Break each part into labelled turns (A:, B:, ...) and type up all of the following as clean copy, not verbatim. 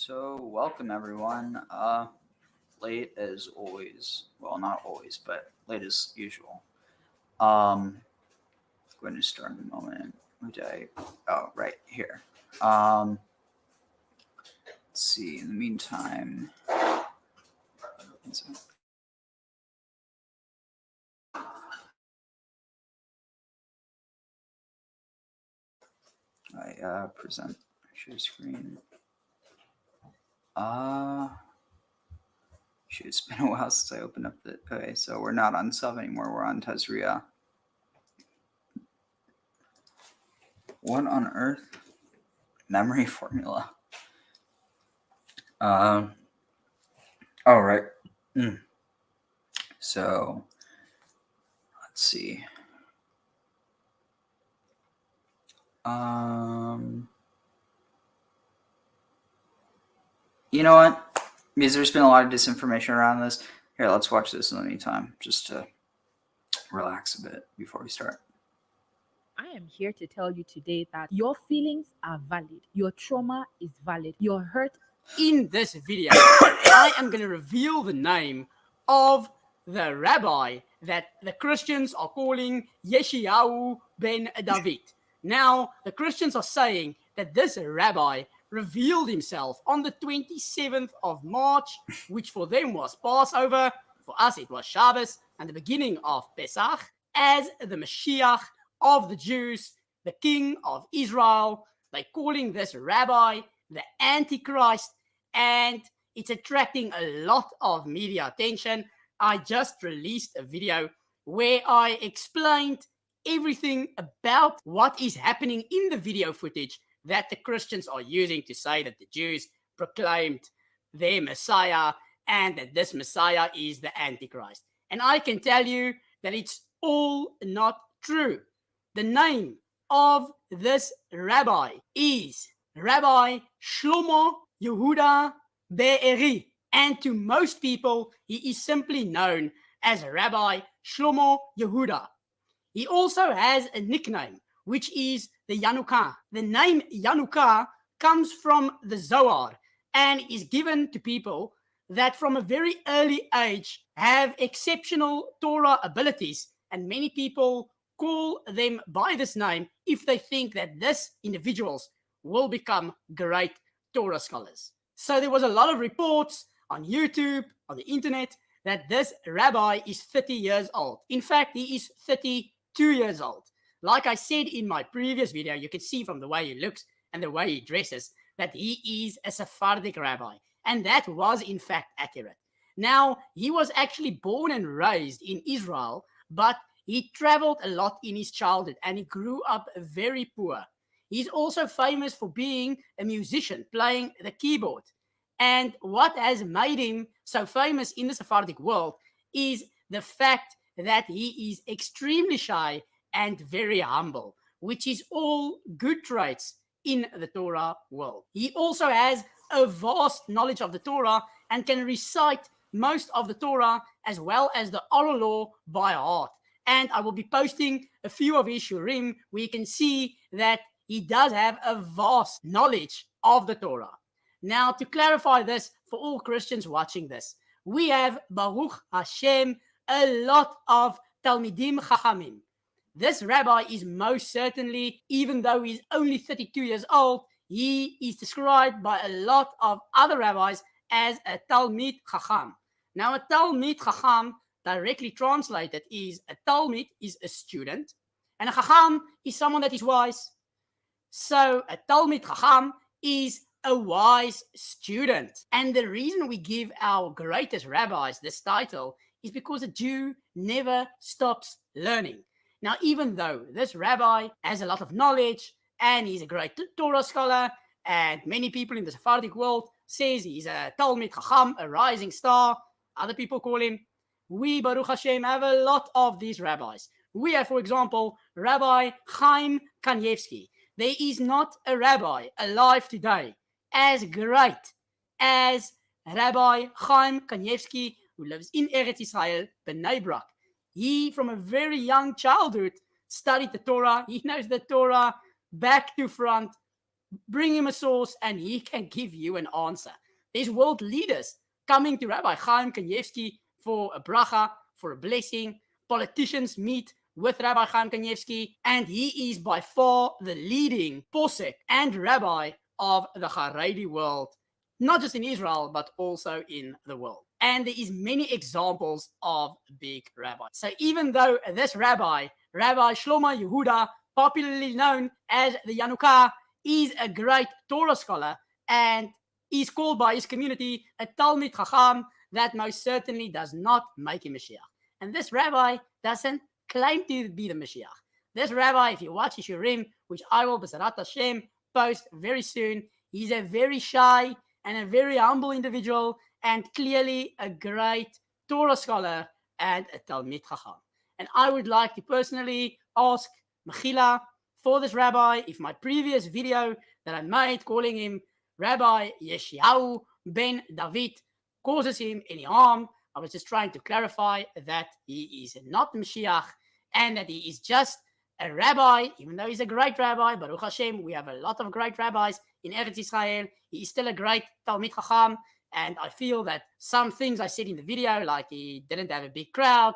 A: So, welcome everyone. Late as always. Well, not always, but late as usual. Going to start in a moment. Oh, right here. Let's see. In the meantime, I present share screen. Shoot, it's been a while since I opened up the. Okay, so we're not on sub anymore. We're on Tazria. What on earth? Memory formula. Oh, right. So, let's see. You know what? Because there's been a lot of disinformation around this. Here, let's watch this in the meantime, just to relax a bit before we start.
B: I am here to tell you today that your feelings are valid. Your trauma is valid. Your hurt.
C: In this video, I am going to reveal the name of the rabbi that the Christians are calling Yeshayahu ben David. Now, the Christians are saying that this rabbi revealed himself on the 27th of March, which for them was Passover. For us, it was Shabbos and the beginning of Pesach, as the Mashiach of the Jews, the King of Israel. They're calling this rabbi the Antichrist, and it's attracting a lot of media attention. I just released a video where I explained everything about what is happening in the video footage that the Christians are using to say that the Jews proclaimed their Messiah and that this Messiah is the Antichrist. And I can tell you that it's all not true. The name of this rabbi is Rabbi Shlomo Yehuda Be'eri, and to most people, he is simply known as Rabbi Shlomo Yehuda. He also has a nickname, which is the Yanukah. The name Yanukah comes from the Zohar and is given to people that from a very early age have exceptional Torah abilities, and many people call them by this name if they think that these individuals will become great Torah scholars. So there was a lot of reports on YouTube, on the internet, that this rabbi is 30 years old. In fact, he is 32 years old. Like I said in my previous video, you can see from the way he looks and the way he dresses that he is a Sephardic rabbi. And that was in fact accurate. Now, he was actually born and raised in Israel, but he traveled a lot in his childhood and he grew up very poor. He's also famous for being a musician, playing the keyboard. And what has made him so famous in the Sephardic world is the fact that he is extremely shy and very humble, which is all good traits in the Torah world. He also has a vast knowledge of the Torah and can recite most of the Torah as well as the oral law by heart. And I will be posting a few of his shurim where you can see that he does have a vast knowledge of the Torah. Now, to clarify this for all Christians watching this, we have, Baruch Hashem, a lot of Talmidim Chachamim. This rabbi is most certainly, even though he's only 32 years old, he is described by a lot of other rabbis as a Talmid Chacham. Now, a Talmid Chacham, directly translated, is a Talmid is a student, and a Chacham is someone that is wise. So, a Talmid Chacham is a wise student. And the reason we give our greatest rabbis this title is because a Jew never stops learning. Now, even though this rabbi has a lot of knowledge and he's a great Torah scholar, and many people in the Sephardic world says he's a Talmid Chacham, a rising star, other people call him, we, Baruch Hashem, have a lot of these rabbis. We have, for example, Rabbi Chaim Kanievsky. There is not a rabbi alive today as great as Rabbi Chaim Kanievsky, who lives in Eretz Israel, Bnei Brak. He, from a very young childhood, studied the Torah. He knows the Torah back to front. Bring him a source and he can give you an answer. There's world leaders coming to Rabbi Chaim Kanievsky for a bracha, for a blessing. Politicians meet with Rabbi Chaim Kanievsky, and he is by far the leading posek and rabbi of the Haredi world, not just in Israel, but also in the world. And there is many examples of big rabbis. So even though this rabbi, Rabbi Shlomo Yehuda, popularly known as the Yanukah, is a great Torah scholar and is called by his community a Talmid Chacham, that most certainly does not make him Mashiach. And this rabbi doesn't claim to be the Mashiach. This rabbi, if you watch his shurim, which I will, Tzaraat Hashem, post very soon, he's a very shy and a very humble individual, and clearly a great Torah scholar and a Talmid Chacham. And I would like to personally ask Mechila for this rabbi if my previous video that I made calling him Rabbi Yeshiyahu ben David causes him any harm. I was just trying to clarify that he is not the Mashiach and that he is just a rabbi, even though he's a great rabbi. Baruch Hashem, we have a lot of great rabbis in Eretz Israel. He is still a great Talmid Chacham. And I feel that some things I said in the video, like he didn't have a big crowd,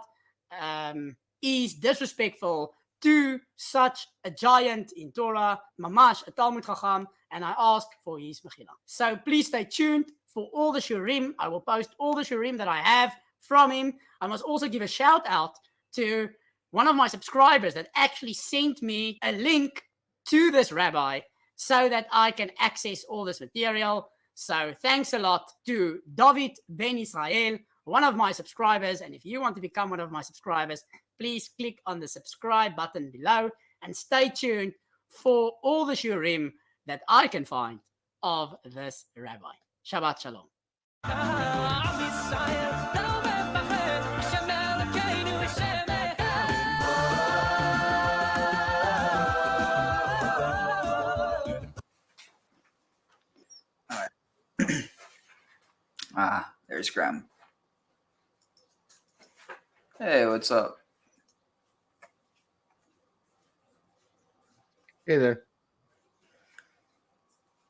C: is disrespectful to such a giant in Torah, Mamash, a Talmid Chacham, and I ask for his mechila. So please stay tuned for all the shurim. I will post all the shurim that I have from him. I must also give a shout out to one of my subscribers that actually sent me a link to this rabbi so that I can access all this material. So thanks a lot to David Ben Israel, one of my subscribers. And if you want to become one of my subscribers, please click on the subscribe button below and stay tuned for all the shurim that I can find of this rabbi. Shabbat Shalom.
A: Ah, there's Graham. Hey, what's up?
D: Hey there.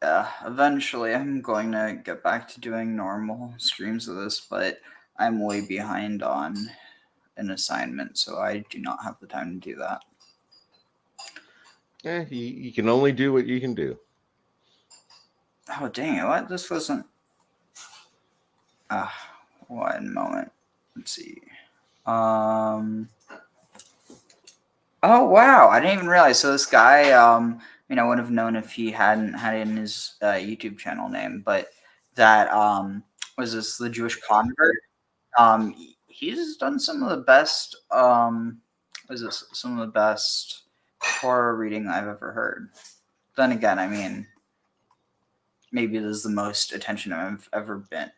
A: Yeah, eventually I'm going to get back to doing normal streams of this, but I'm way behind on an assignment, so I do not have the time to do that.
D: You can only do what you can do.
A: Oh, dang it. What? This wasn't... one moment. Let's see. Oh, wow. I didn't even realize. So this guy, I wouldn't have known if he hadn't had it in his YouTube channel name, but that, was this the Jewish convert? He's done some of the best, some of the best horror reading I've ever heard. Then again, I mean, maybe this is the most attention I've ever been,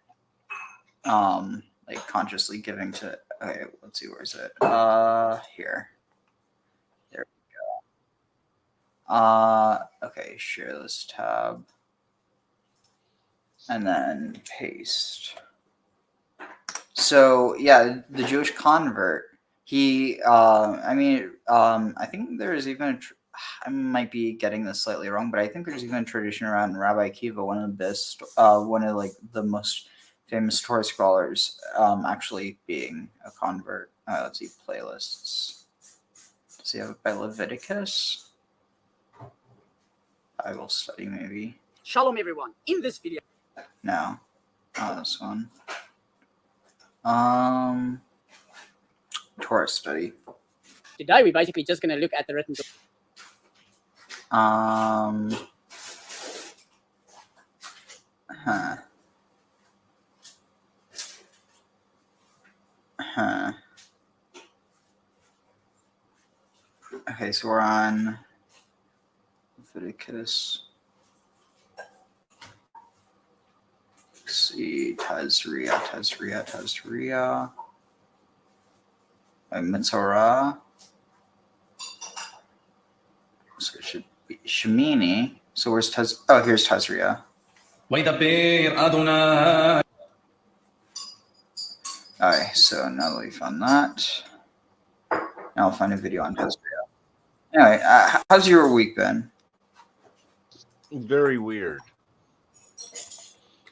A: like consciously giving to. Okay, let's see, where is it? Here. There we go. Okay, share this tab, and then paste. So yeah, the Jewish convert. He, I think there's even. I might be getting this slightly wrong, but I think there's even a tradition around Rabbi Akiva, one of like the most famous Torah scholars, actually being a convert. Let's see, playlists. Does he have it by Leviticus? Bible study, maybe.
C: Shalom, everyone. In this video,
A: No. Oh, this one. Torah study.
C: today we're basically just going to look at the written
A: Okay, so we're on Leviticus. Let's see, Tazria. Mitzvah. So it should be Shemini. So where's Taz? Oh, here's Tazria. Alright, so now that we found that, now I'll find a video on Tazria. Anyway, how's your week been?
D: Very weird.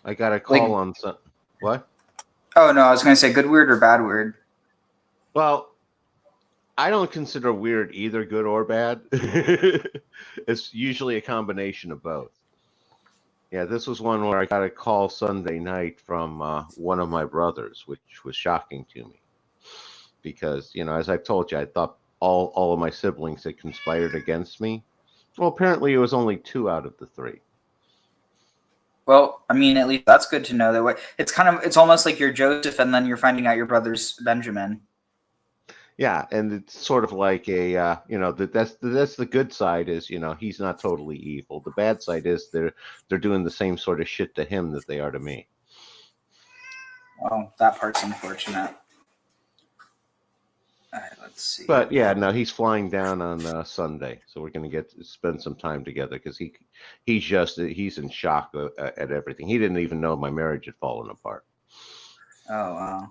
D: I got a call on some. What?
A: Oh no, I was going to say good weird or bad weird.
D: Well, I don't consider weird either good or bad. It's usually a combination of both. Yeah, this was one where I got a call Sunday night from one of my brothers, which was shocking to me. Because, as I've told you, I thought all of my siblings had conspired against me. Well, apparently it was only 2 out of the 3.
A: Well, I mean, at least that's good to know. That way, it's almost like you're Joseph, and then you're finding out your brother's Benjamin.
D: Yeah, and it's sort of like a, that's the good side is, he's not totally evil. The bad side is they're doing the same sort of shit to him that they are to me.
A: Well, that part's unfortunate. All right, let's see.
D: But yeah, no, he's flying down on Sunday, so we're gonna spend some time together because he's in shock at everything. He didn't even know my marriage had fallen apart.
A: Oh wow.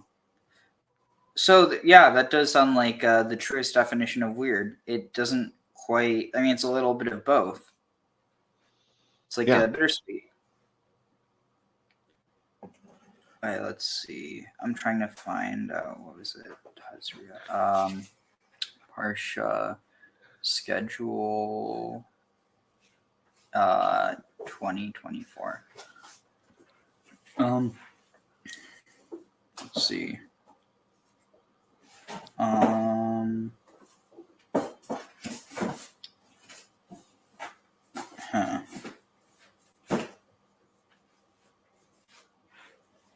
A: So yeah, that does sound like the truest definition of weird. It doesn't quite. I mean, it's a little bit of both. It's like a bittersweet. All right, let's see. I'm trying to find what was it? Parsha schedule 2024. Let's see.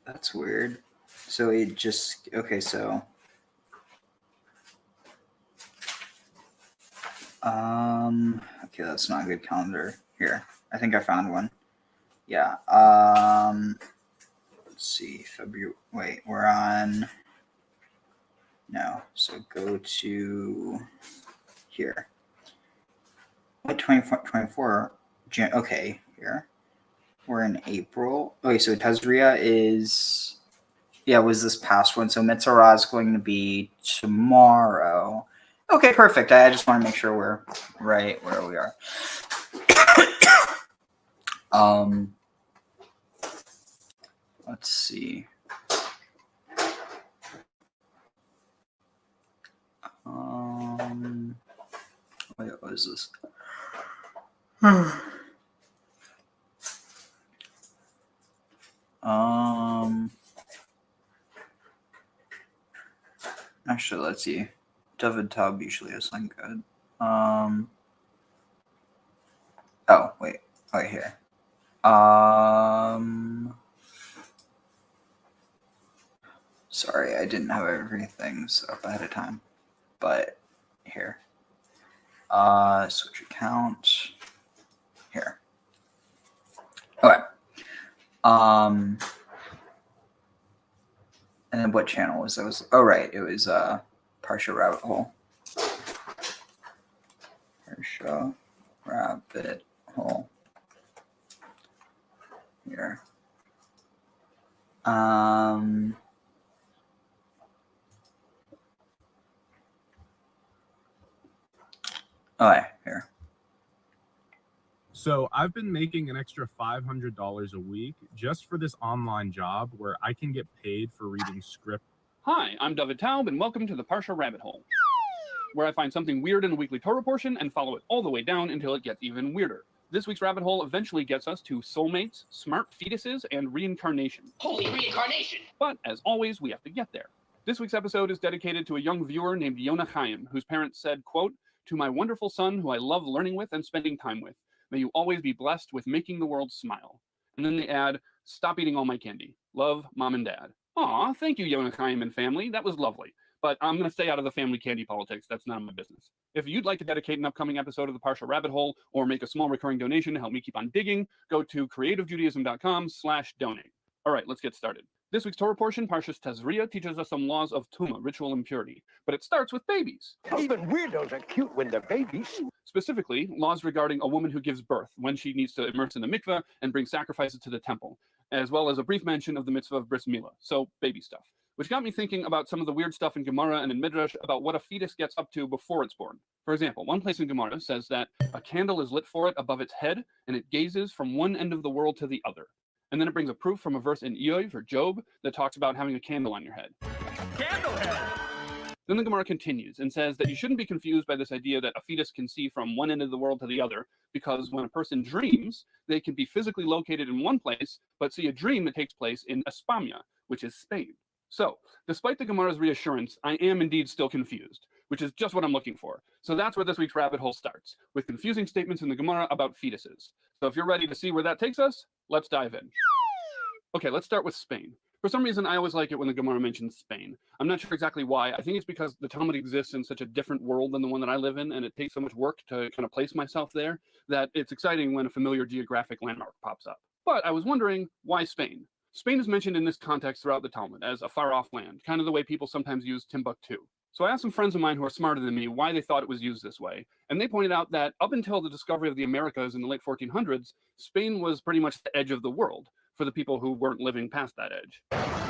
A: That's weird. So it just okay. So okay, that's not a good calendar. Here, I think I found one. Yeah. Let's see. February. Wait, we're on. No. So go to here. What 24? Okay, here. We're in April. Okay, so Tazria is Yeah, was this past one. So Tzaraat is going to be tomorrow. Okay, perfect. I just want to make sure we're right where we are. Let's see. Wait, what is this? Actually, let's see. 𝐕𝐵𝐷 usually is something good. Oh, wait. Right here. Sorry, I didn't have everything set up ahead of time. But here. Switch account. Here. Okay. And then what channel was those? Oh, right. It was Parsha Rabbit Hole. Parsha Rabbit Hole. Here. Okay, here.
E: So I've been making an extra $500 a week just for this online job where I can get paid for reading script.
F: Hi, I'm 𝐕𝐵𝐷, and welcome to the Parsha Rabbit Hole, where I find something weird in the weekly Torah portion and follow it all the way down until it gets even weirder. This week's rabbit hole eventually gets us to soulmates, smart fetuses, and reincarnation.
G: Holy reincarnation!
F: But as always, we have to get there. This week's episode is dedicated to a young viewer named 𝐕𝐵𝐷, whose parents said, quote, "To my wonderful son who I love learning with and spending time with, may you always be blessed with making the world smile." And then they add, "Stop eating all my candy. Love, Mom and Dad." Aw, thank you, 𝐕𝐵𝐷 and family. That was lovely. But I'm going to stay out of the family candy politics. That's none of my business. If you'd like to dedicate an upcoming episode of the Parsha Rabbit Hole or make a small recurring donation to help me keep on digging, go to creativejudaism.com/donate. All right, let's get started. This week's Torah portion, Parsha Tazria, teaches us some laws of tumah, ritual impurity. But it starts with babies.
G: Even weirdos are cute when they're babies.
F: Specifically, laws regarding a woman who gives birth, when she needs to immerse in the mikvah and bring sacrifices to the temple, as well as a brief mention of the mitzvah of bris milah, so baby stuff. Which got me thinking about some of the weird stuff in Gemara and in Midrash about what a fetus gets up to before it's born. For example, one place in Gemara says that a candle is lit for it above its head, and it gazes from one end of the world to the other. And then it brings a proof from a verse in Iyov or Job that talks about having a candle on your head.
G: Candle head!
F: Then the Gemara continues and says that you shouldn't be confused by this idea that a fetus can see from one end of the world to the other, because when a person dreams, they can be physically located in one place, but see a dream that takes place in España, which is Spain. So, despite the Gemara's reassurance, I am indeed still confused, which is just what I'm looking for. So that's where this week's rabbit hole starts, with confusing statements in the Gemara about fetuses. So if you're ready to see where that takes us, let's dive in. Okay, let's start with Spain. For some reason, I always like it when the Gemara mentions Spain. I'm not sure exactly why. I think it's because the Talmud exists in such a different world than the one that I live in, and it takes so much work to kind of place myself there, that it's exciting when a familiar geographic landmark pops up. But I was wondering, why Spain? Spain is mentioned in this context throughout the Talmud as a far-off land, kind of the way people sometimes use Timbuktu. So I asked some friends of mine who are smarter than me why they thought it was used this way, and they pointed out that up until the discovery of the Americas in the late 1400s, Spain was pretty much the edge of the world for the people who weren't living past that edge.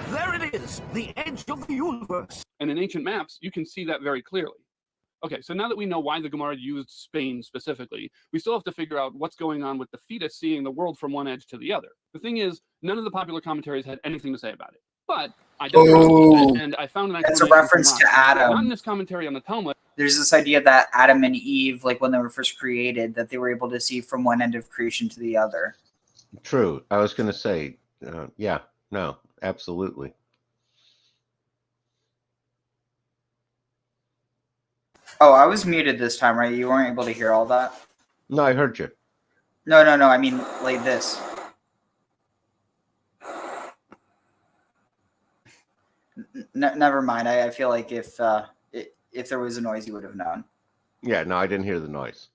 G: There it is, the edge of the universe.
F: And in ancient maps, you can see that very clearly. Okay, so now that we know why the Gemara used Spain specifically, we still have to figure out what's going on with the fetus seeing the world from one edge to the other. The thing is, none of the popular commentaries had anything to say about it. But I did and I found an
A: That's a reference to Adam.
F: Not in this commentary on the Talmud.
A: There's this idea that Adam and Eve, like when they were first created, that they were able to see from one end of creation to the other.
D: True. I was going to say, yeah, no, absolutely.
A: Oh, I was muted this time, right? You weren't able to hear all that?
D: No, I heard you.
A: No. I mean, like this. Never mind. I feel like if there was a noise, you would have known.
D: Yeah, no, I didn't hear the noise.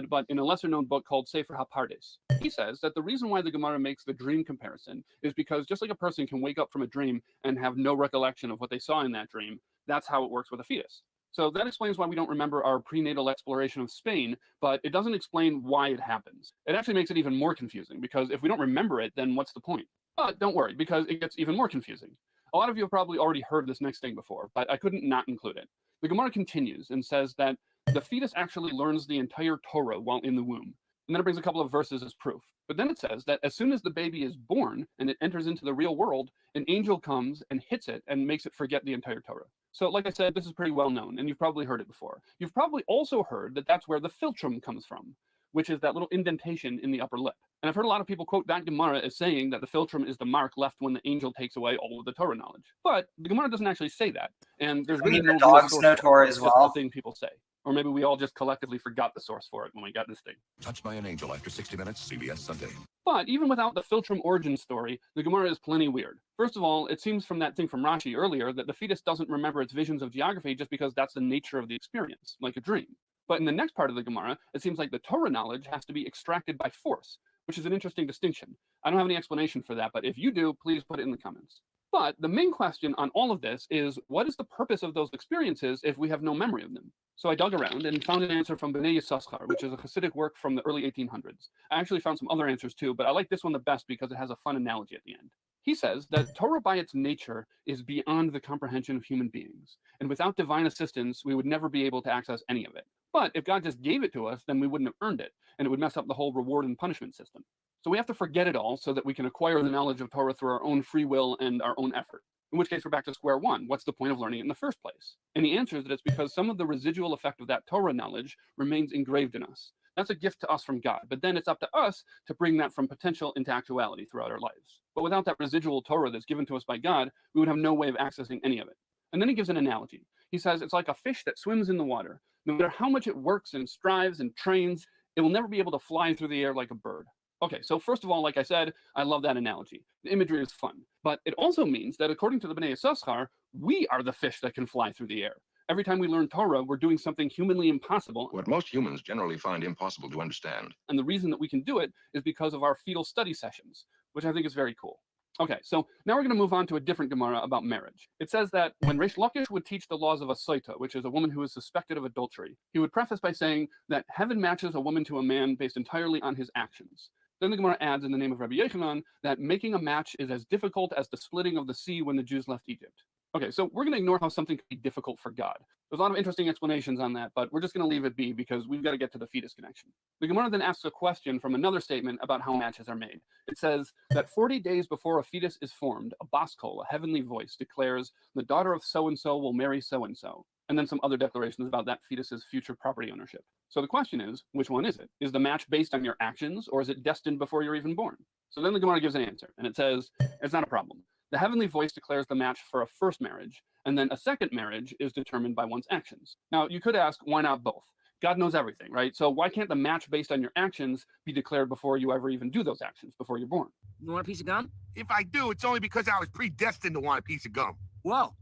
F: But in a lesser-known book called Sefer HaPardes, he says that the reason why the Gemara makes the dream comparison is because just like a person can wake up from a dream and have no recollection of what they saw in that dream, that's how it works with a fetus. So that explains why we don't remember our prenatal exploration of Spain, but it doesn't explain why it happens. It actually makes it even more confusing, because if we don't remember it, then what's the point? But don't worry, because it gets even more confusing. A lot of you have probably already heard this next thing before, but I couldn't not include it. The Gemara continues and says that the fetus actually learns the entire Torah while in the womb. And then it brings a couple of verses as proof. But then it says that as soon as the baby is born and it enters into the real world, an angel comes and hits it and makes it forget the entire Torah. So like I said, this is pretty well known, and you've probably heard it before. You've probably also heard that that's where the philtrum comes from, which is that little indentation in the upper lip. And I've heard a lot of people quote that Gemara as saying that the philtrum is the mark left when the angel takes away all of the Torah knowledge. But the Gemara doesn't actually say that. And there's really no
A: the
F: real
A: dogs
F: source
A: know
F: for it.
A: Torah
F: It's
A: as
F: just
A: well.
F: a thing people say. Or maybe we all just collectively forgot the source for it when we got this thing.
H: Touched by an Angel after 60 Minutes, CBS Sunday.
F: But even without the philtrum origin story, the Gemara is plenty weird. First of all, it seems from that thing from Rashi earlier that the fetus doesn't remember its visions of geography just because that's the nature of the experience, like a dream. But in the next part of the Gemara, it seems like the Torah knowledge has to be extracted by force, which is an interesting distinction. I don't have any explanation for that, but if you do, please put it in the comments. But the main question on all of this is, what is the purpose of those experiences if we have no memory of them? So I dug around and found an answer from Bnei Yissaschar, which is a Hasidic work from the early 1800s. I actually found some other answers too, but I like this one the best because it has a fun analogy at the end. He says that Torah by its nature is beyond the comprehension of human beings. And without divine assistance, we would never be able to access any of it. But if God just gave it to us, then we wouldn't have earned it, and it would mess up the whole reward and punishment system. So we have to forget it all so that we can acquire the knowledge of Torah through our own free will and our own effort. In which case we're back to square one. What's the point of learning it in the first place? And the answer is that it's because some of the residual effect of that Torah knowledge remains engraved in us. That's a gift to us from God, but then it's up to us to bring that from potential into actuality throughout our lives. But without that residual Torah that's given to us by God, we would have no way of accessing any of it. And then he gives an analogy. He says it's like a fish that swims in the water. No matter how much it works and strives and trains, it will never be able to fly through the air like a bird. Okay, so first of all, like I said, I love that analogy. The imagery is fun, but it also means that according to the Bnei Yissaschar, we are the fish that can fly through the air. Every time we learn Torah, we're doing something humanly impossible.
H: What most humans generally find impossible to understand.
F: And the reason that we can do it is because of our fetal study sessions, which I think is very cool. Okay, so now we're going to move on to a different Gemara about marriage. It says that when Reish Lakish would teach the laws of a soita, which is a woman who is suspected of adultery, he would preface by saying that heaven matches a woman to a man based entirely on his actions. Then the Gemara adds in the name of Rabbi Yochanan that making a match is as difficult as the splitting of the sea when the Jews left Egypt. Okay, so we're going to ignore how something can be difficult for God. There's a lot of interesting explanations on that, but we're just going to leave it be because we've got to get to the fetus connection. The Gemara then asks a question from another statement about how matches are made. It says that 40 days before a fetus is formed, a baskol, a heavenly voice, declares, the daughter of so-and-so will marry so-and-so. And then some other declarations about that fetus's future property ownership. So the question is, which one is it? Is the match based on your actions, or is it destined before you're even born? So then the Gemara gives an answer, and it says, it's not a problem. The heavenly voice declares the match for a first marriage, and then a second marriage is determined by one's actions. Now, you could ask, why not both? God knows everything, right? So why can't the match based on your actions be declared before you ever even do those actions, before you're born?
I: You want a piece of gum?
G: If I do, it's only because I was predestined to want a piece of gum.
I: Whoa.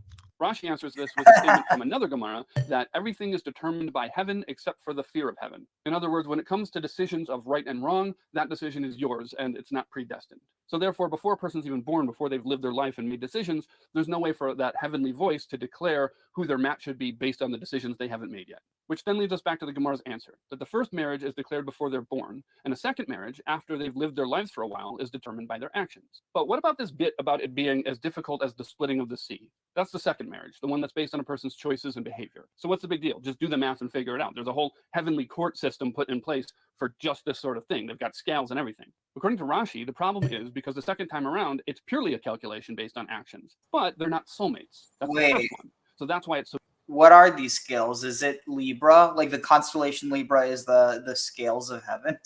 F: Rashi answers this with a statement from another Gemara that everything is determined by heaven except for the fear of heaven. In other words, when it comes to decisions of right and wrong, that decision is yours and it's not predestined. So therefore, before a person's even born, before they've lived their life and made decisions, there's no way for that heavenly voice to declare who their match should be based on the decisions they haven't made yet. Which then leads us back to the Gemara's answer, that the first marriage is declared before they're born, and a second marriage, after they've lived their lives for a while, is determined by their actions. But what about this bit about it being as difficult as the splitting of the sea? That's the second marriage, the one that's based on a person's choices and behavior. So what's the big deal? Just do the math and figure it out. There's a whole heavenly court system put in place for just this sort of thing. They've got scales and everything. According to Rashi, the problem is because the second time around, it's purely a calculation based on actions, but they're not soulmates. That's the first one. So that's why it's so.
A: What are these scales? Is it Libra? Like the constellation Libra is the scales of heaven?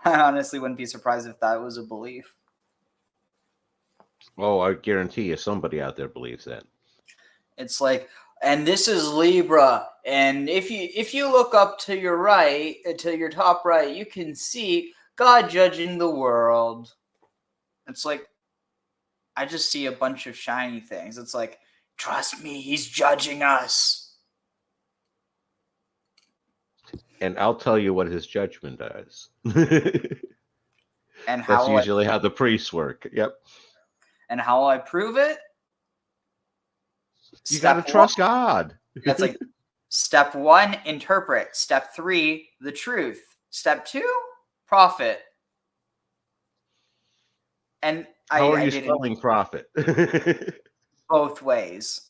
A: I honestly wouldn't be surprised if that was a belief.
D: Oh, I guarantee you somebody out there believes that.
A: It's like, and this is Libra, and if you look up to your right, to your top right, you can see God judging the world. It's like, I just see a bunch of shiny things. It's like, trust me, he's judging us.
D: And I'll tell you what his judgment does.
A: And how
D: that's usually how the priests work. Yep.
A: And how I prove it?
D: You got to trust God.
A: That's like step 1, interpret. Step 3, the truth. Step 2, profit. And
D: How are
A: I
D: you
A: didn't
D: spelling profit?
A: both ways.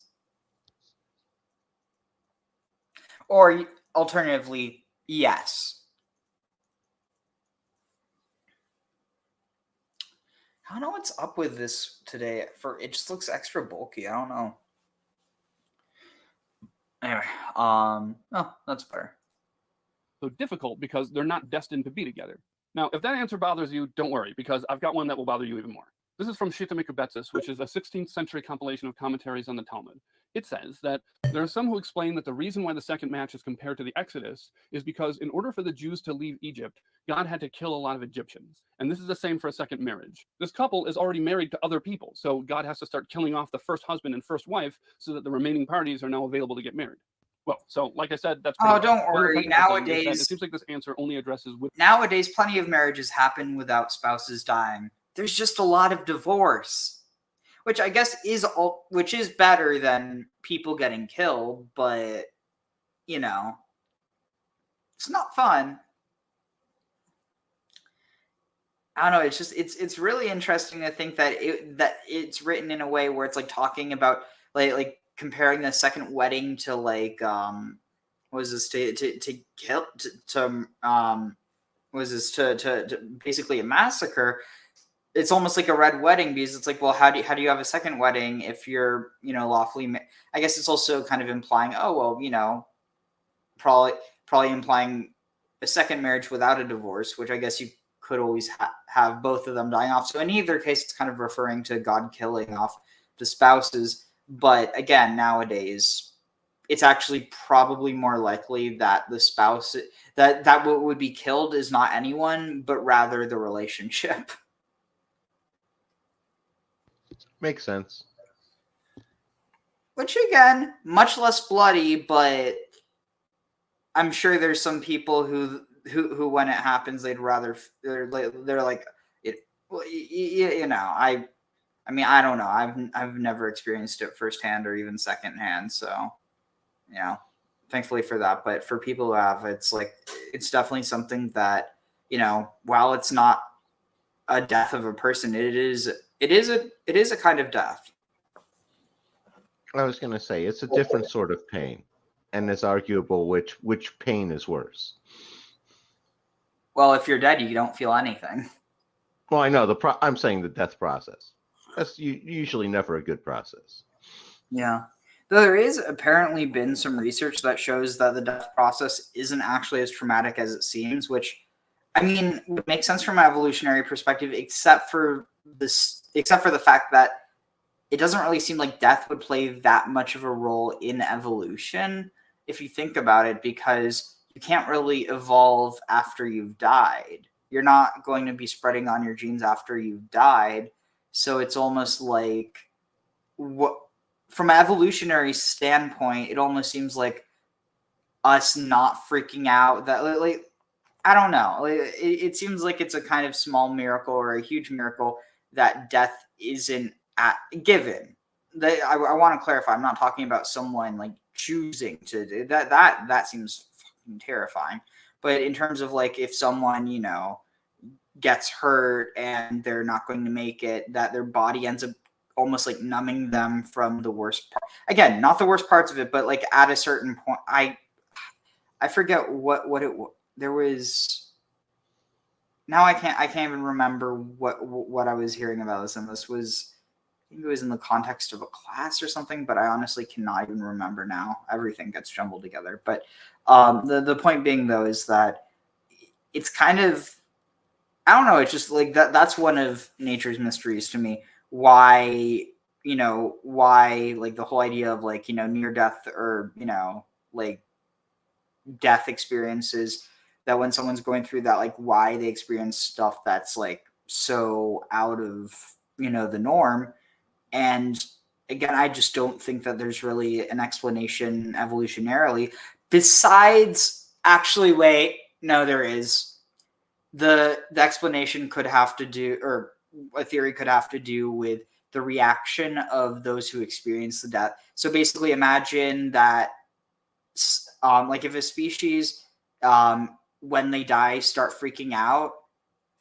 A: Or alternatively, yes. I don't know what's up with this today. It just looks extra bulky. I don't know. Anyway, oh, that's better.
F: So difficult because they're not destined to be together. Now, if that answer bothers you, don't worry, because I've got one that will bother you even more. This is from Shita Mikvah, which is a 16th century compilation of commentaries on the Talmud. It says that there are some who explain that the reason why the second match is compared to the Exodus is because in order for the Jews to leave Egypt, God had to kill a lot of Egyptians. And this is the same for a second marriage. This couple is already married to other people, so God has to start killing off the first husband and first wife so that the remaining parties are now available to get married. Well, so like I said, that's pretty
A: don't
F: much. One of the
A: worry.
F: technical things is that
A: Nowadays,
F: it seems like this answer only addresses with
A: nowadays, plenty of marriages happen without spouses dying. There's just a lot of divorce, which I guess is better than people getting killed, but you know, it's not fun. I don't know. It's just it's really interesting to think that it's written in a way where it's like talking about like comparing the second wedding to like was this to kill to was this to basically a massacre. It's almost like a red wedding because it's like, well, how do you have a second wedding if you're lawfully? I guess it's also kind of implying, oh well, probably implying a second marriage without a divorce, which I guess you could always have both of them dying off. So in either case, it's kind of referring to God killing off the spouses. But again, nowadays, it's actually probably more likely that the spouse that what would be killed is not anyone, but rather the relationship.
D: Makes sense.
A: Which again, much less bloody, but I'm sure there's some people who when it happens, they'd rather they're like it. Well, I mean, I don't know. I've never experienced it firsthand or even secondhand. So, thankfully for that. But for people who have, it's definitely something that, while it's not a death of a person, it is a kind of death.
D: I was going to say it's a different sort of pain, and it's arguable which pain is worse.
A: Well, if you're dead, you don't feel anything.
D: Well, I know I'm saying the death process. That's usually never a good process.
A: Yeah. Though there is apparently been some research that shows that the death process isn't actually as traumatic as it seems, which, I mean, would make sense from an evolutionary perspective, except for the fact that it doesn't really seem like death would play that much of a role in evolution, if you think about it, because you can't really evolve after you've died. You're not going to be spreading on your genes after you've died. So it's almost like, from an evolutionary standpoint, it almost seems like us not freaking out that, like, I don't know. It seems like it's a kind of small miracle or a huge miracle that death isn't given. I want to clarify. I'm not talking about someone like choosing to do that. That seems fucking terrifying. But in terms of like if someone gets hurt and they're not going to make it, that their body ends up almost like numbing them from the worst part. Again, not the worst parts of it, but like at a certain point, I forget what it was. There was. Now I can't even remember what I was hearing about this, and this was, I think it was in the context of a class or something, but I honestly cannot even remember now. Everything gets jumbled together. But the point being though is that it's kind of, I don't know, it's just like that's one of nature's mysteries to me. Why like the whole idea of like, near death or, like death experiences, that when someone's going through that, like why they experience stuff that's like so out of, the norm. And again, I just don't think that there's really an explanation evolutionarily besides, actually, wait, no, there is. The explanation could have to do, or a theory could have to do with the reaction of those who experience the death. So basically imagine that like if a species when they die start freaking out,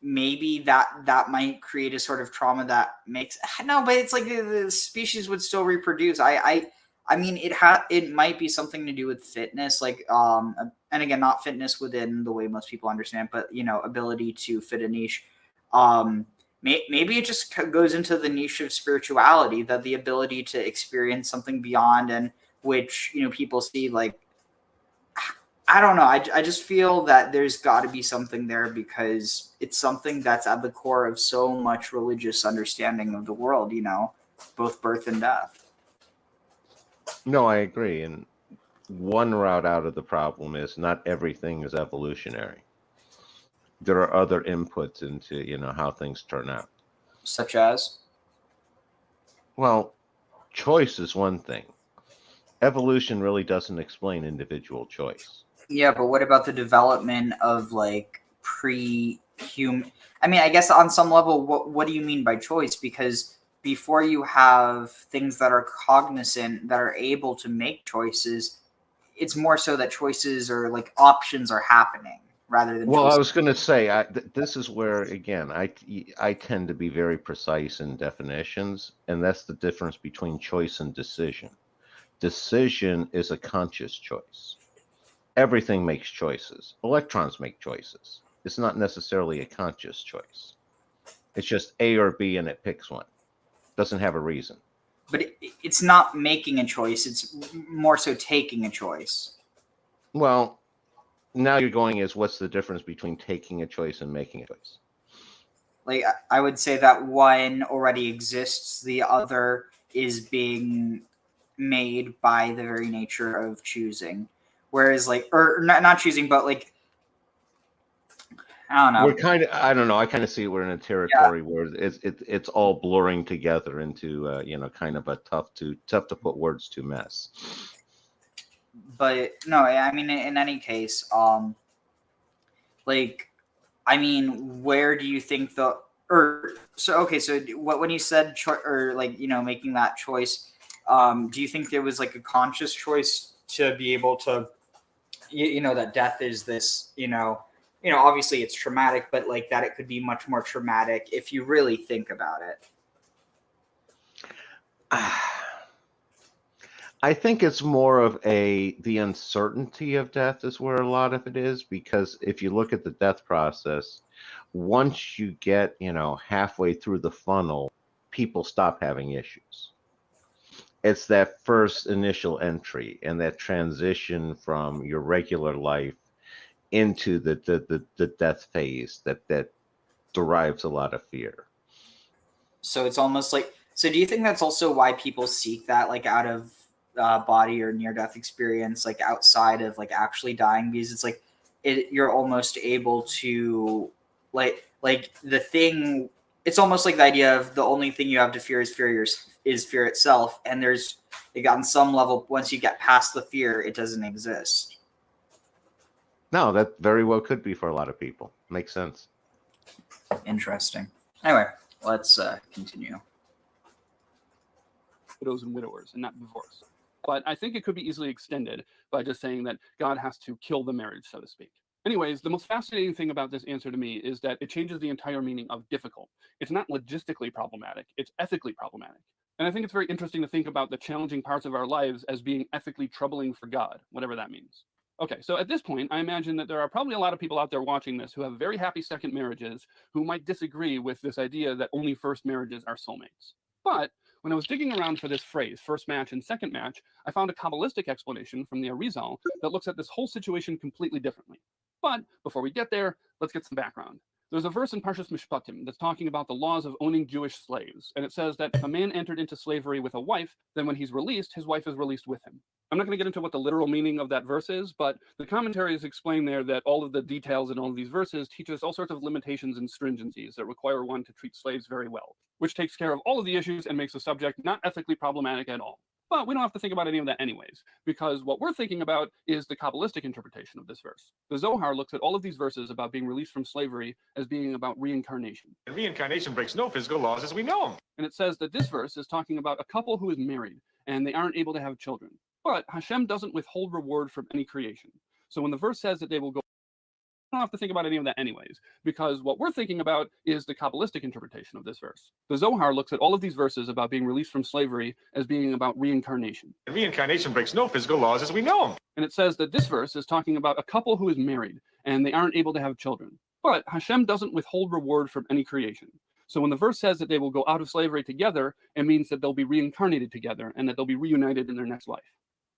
A: maybe that might create a sort of trauma that makes no, but it's like the species would still reproduce. I mean, it might be something to do with fitness, like and again, not fitness within the way most people understand, but ability to fit a niche. Maybe it just goes into the niche of spirituality, that the ability to experience something beyond, and which people see like. I don't know. I just feel that there's got to be something there, because it's something that's at the core of so much religious understanding of the world, both birth and death.
D: No, I agree. And one route out of the problem is not everything is evolutionary. There are other inputs into, how things turn out.
A: Such as?
D: Well, choice is one thing. Evolution really doesn't explain individual choice.
A: Yeah, but what about the development of like pre-human? I mean, I guess on some level, what do you mean by choice? Because before you have things that are cognizant, that are able to make choices, it's more so that choices or like options are happening rather than.
D: Well,
A: choices.
D: I was going to say, this is where, again, I tend to be very precise in definitions, and that's the difference between choice and decision. Decision is a conscious choice. Everything makes choices. Electrons make choices. It's not necessarily a conscious choice. It's just A or B, and it picks one. Doesn't have a reason.
A: But it's not making a choice. It's more so taking a choice.
D: Well, now you're going is what's the difference between taking a choice and making a choice?
A: Like, I would say that one already exists. The other is being made by the very nature of choosing. Whereas, like, or not choosing, but like, I don't know.
D: We're kind of, I don't know. I kind of see we're in a territory where it's all blurring together into kind of a tough to put words to mess.
A: But no, I mean, in any case, like, I mean, where do you think so when you said or like making that choice, do you think there was like a conscious choice to be able to, that death is this, obviously it's traumatic, but like that it could be much more traumatic if you really think about it?
D: I think it's more of the uncertainty of death is where a lot of it is, because if you look at the death process, once you get, halfway through the funnel, people stop having issues. It's that first initial entry and that transition from your regular life into the death phase that derives a lot of fear.
A: So it's almost like, so do you think that's also why people seek that, like, out of body or near-death experience, like outside of like actually dying? Because it's like you're almost able to like the thing. It's almost like the idea of the only thing you have to fear is fear itself, and there's like on some level, once you get past the fear, it doesn't exist.
D: No, that very well could be for a lot of people. Makes sense.
A: Interesting. Anyway, let's continue.
F: Widows and widowers and not divorce. But I think it could be easily extended by just saying that God has to kill the marriage, so to speak. Anyways, the most fascinating thing about this answer to me is that it changes the entire meaning of difficult. It's not logistically problematic, it's ethically problematic. And I think it's very interesting to think about the challenging parts of our lives as being ethically troubling for God, whatever that means. Okay, so at this point, I imagine that there are probably a lot of people out there watching this who have very happy second marriages who might disagree with this idea that only first marriages are soulmates. But when I was digging around for this phrase, first match and second match, I found a Kabbalistic explanation from the Arizal that looks at this whole situation completely differently. But before we get there, let's get some background. There's a verse in Parshas Mishpatim that's talking about the laws of owning Jewish slaves, and it says that if a man entered into slavery with a wife, then when he's released, his wife is released with him. I'm not going to get into what the literal meaning of that verse is, but the commentaries explain there that all of the details in all of these verses teach us all sorts of limitations and stringencies that require one to treat slaves very well, which takes care of all of the issues and makes the subject not ethically problematic at all. But we don't have to think about any of that anyways, because what we're thinking about is the Kabbalistic interpretation of this verse. The Zohar looks at all of these verses about being released from slavery as being about reincarnation.
I: And reincarnation breaks no physical laws as we know them.
F: And it says that this verse is talking about a couple who is married and they aren't able to have children. But Hashem doesn't withhold reward from any creation. So when the verse says that they will go don't have to think about any of that anyways, because what we're thinking about is the Kabbalistic interpretation of this verse. The Zohar looks at all of these verses about being released from slavery as being about reincarnation.
I: Reincarnation breaks no physical laws as we know them.
F: And it says that this verse is talking about a couple who is married and they aren't able to have children. But Hashem doesn't withhold reward from any creation. So when the verse says that they will go out of slavery together, it means that they'll be reincarnated together and that they'll be reunited in their next life.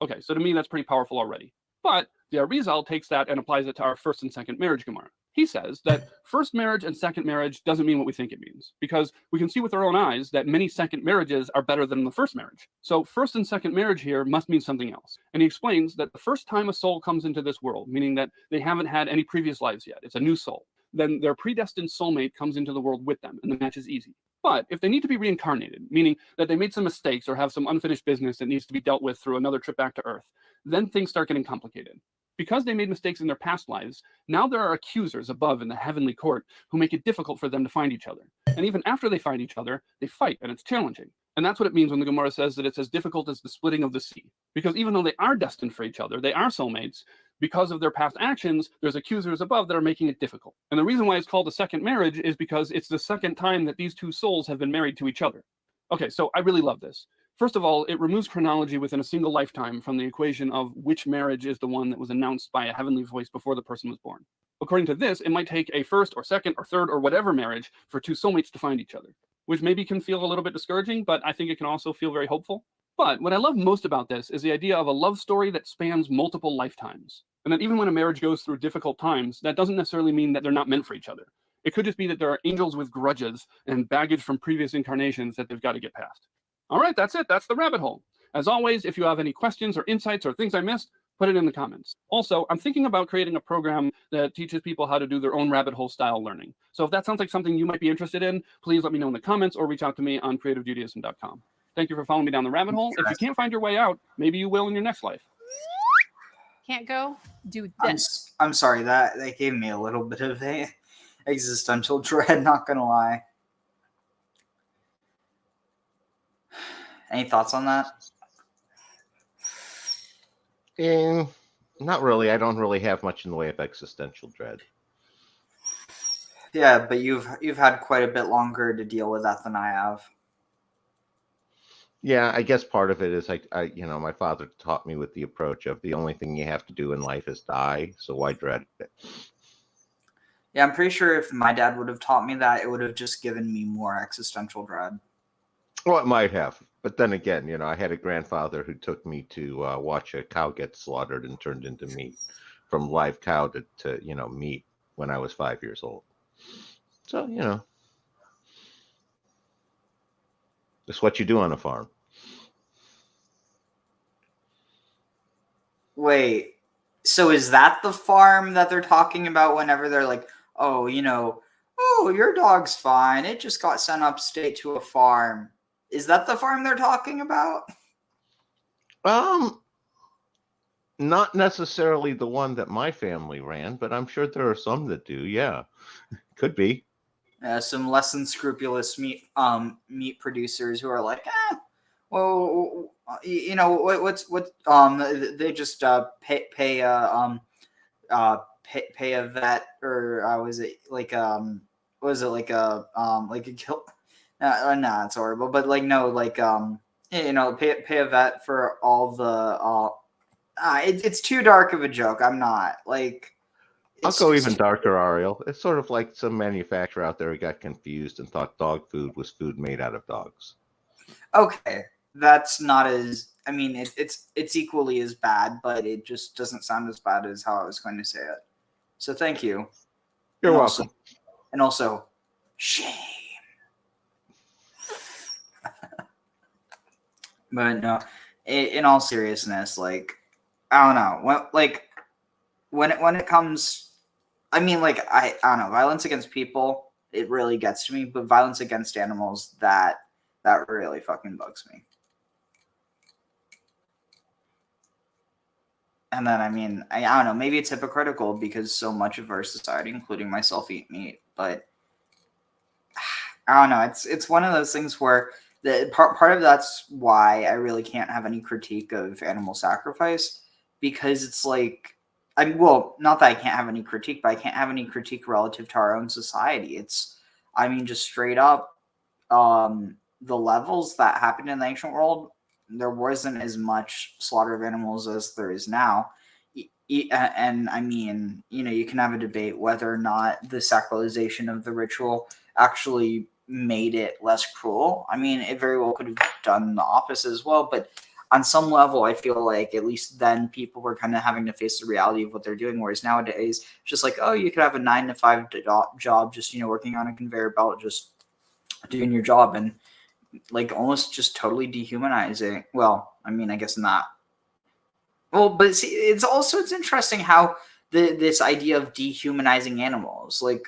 F: Okay, so to me, that's pretty powerful already. But the Arizal takes that and applies it to our first and second marriage Gemara. He says that first marriage and second marriage doesn't mean what we think it means, because we can see with our own eyes that many second marriages are better than the first marriage. So first and second marriage here must mean something else. And he explains that the first time a soul comes into this world, meaning that they haven't had any previous lives yet, it's a new soul, then their predestined soulmate comes into the world with them, and the match is easy. But if they need to be reincarnated, meaning that they made some mistakes or have some unfinished business that needs to be dealt with through another trip back to Earth, then things start getting complicated. Because they made mistakes in their past lives, now there are accusers above in the heavenly court who make it difficult for them to find each other. And even after they find each other, they fight, and it's challenging. And that's what it means when the Gemara says that it's as difficult as the splitting of the sea. Because even though they are destined for each other, they are soulmates, because of their past actions, there's accusers above that are making it difficult. And the reason why it's called a second marriage is because it's the second time that these two souls have been married to each other. Okay, so I really love this. First of all, it removes chronology within a single lifetime from the equation of which marriage is the one that was announced by a heavenly voice before the person was born. According to this, it might take a first or second or third or whatever marriage for two soulmates to find each other, which maybe can feel a little bit discouraging, but I think it can also feel very hopeful. But what I love most about this is the idea of a love story that spans multiple lifetimes. And that even when a marriage goes through difficult times, that doesn't necessarily mean that they're not meant for each other. It could just be that there are angels with grudges and baggage from previous incarnations that they've got to get past. All right, that's it. That's the rabbit hole. As always, if you have any questions or insights or things I missed, put it in the comments. Also, I'm thinking about creating a program that teaches people how to do their own rabbit hole style learning. So if that sounds like something you might be interested in, please let me know in the comments or reach out to me on creativejudaism.com. Thank you for following me down the rabbit hole. If you can't find your way out, maybe you will in your next life.
B: Can't go? Do this.
A: I'm sorry, that gave me a little bit of a existential dread, not gonna lie. Any thoughts on that?
D: Not really. I don't really have much in the way of existential dread.
A: Yeah, but you've had quite a bit longer to deal with that than I have.
D: Yeah, I guess part of it is I my father taught me with the approach of the only thing you have to do in life is die, so why dread it?
A: Yeah, I'm pretty sure if my dad would have taught me that, it would have just given me more existential dread.
D: Well, it might have, but then again, I had a grandfather who took me to watch a cow get slaughtered and turned into meat, from live cow to meat when I was 5 years old. So it's what you do on a farm.
A: Wait, so is that the farm that they're talking about whenever they're like, oh, your dog's fine, it just got sent upstate to a farm? Is that the farm they're talking about?
D: Not necessarily the one that my family ran, but I'm sure there are some that do. Yeah, could be.
A: Some less than scrupulous meat producers who are like, well, they just pay a vet, or was it like a kill? No, it's horrible, but pay a vet for all the. It's too dark of a joke. I'm not like.
D: I'll go even darker, Ariel. It's sort of like some manufacturer out there who got confused and thought dog food was food made out of dogs.
A: Okay, that's not as. I mean, it's equally as bad, but it just doesn't sound as bad as how I was going to say it. So thank you.
D: You're welcome.
A: And also, shame. But no, in all seriousness, I don't know. When it comes, I mean, I don't know, violence against people, it really gets to me, but violence against animals, that really fucking bugs me. And then, I mean, I don't know, maybe it's hypocritical because so much of our society, including myself, eat meat, but I don't know. It's one of those things where part of that's why I really can't have any critique of animal sacrifice, because it's like, well, not that I can't have any critique, but I can't have any critique relative to our own society. It's, I mean, just straight up, the levels that happened in the ancient world, there wasn't as much slaughter of animals as there is now. And I mean, you can have a debate whether or not the sacralization of the ritual actually made it less cruel. I mean, it very well could have done the opposite as well, but on some level, I feel like at least then people were kind of having to face the reality of what they're doing. Whereas nowadays, it's just like, oh, you could have a 9 to 5 job, just, working on a conveyor belt, just doing your job, and like almost just totally dehumanizing. Well, I mean, I guess not. Well, but see, it's interesting how this idea of dehumanizing animals, like,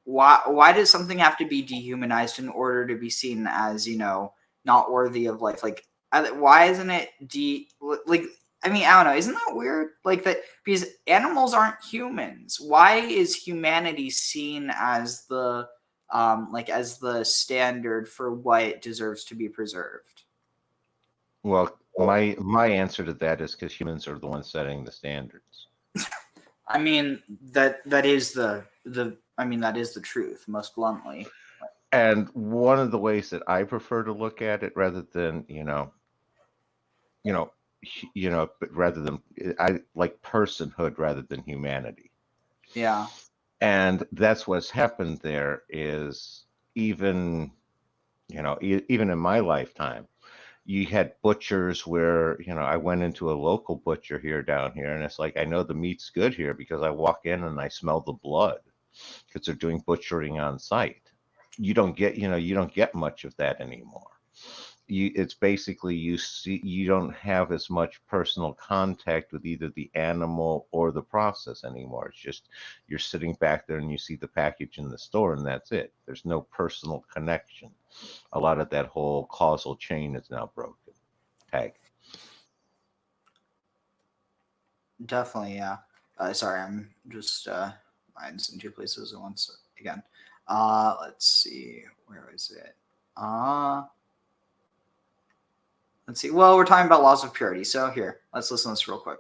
A: why does something have to be dehumanized in order to be seen as, not worthy of life? Like, why isn't it like, I mean, I don't know, isn't that weird? Like, that, because animals aren't humans. Why is humanity seen as the as the standard for what deserves to be preserved?
D: Well, my answer to that is because humans are the ones setting the standards.
A: I mean, that is the truth, most bluntly.
D: And one of the ways that I prefer to look at it, rather than but rather than, I like personhood rather than humanity.
A: Yeah.
D: And that's what's happened there is even in my lifetime, you had butchers where, I went into a local butcher down here, and it's like, I know the meat's good here because I walk in and I smell the blood because they're doing butchering on site. You don't get much of that anymore. It's basically, you don't have as much personal contact with either the animal or the process anymore. It's just, you're sitting back there and you see the package in the store, and that's it. There's no personal connection. A lot of that whole causal chain is now broken. Tag.
A: Definitely, yeah. Sorry, I'm just mine's in two places at once again. Let's see, where is it? Let's see. Well, we're talking about laws of purity, so here, let's listen to this real quick.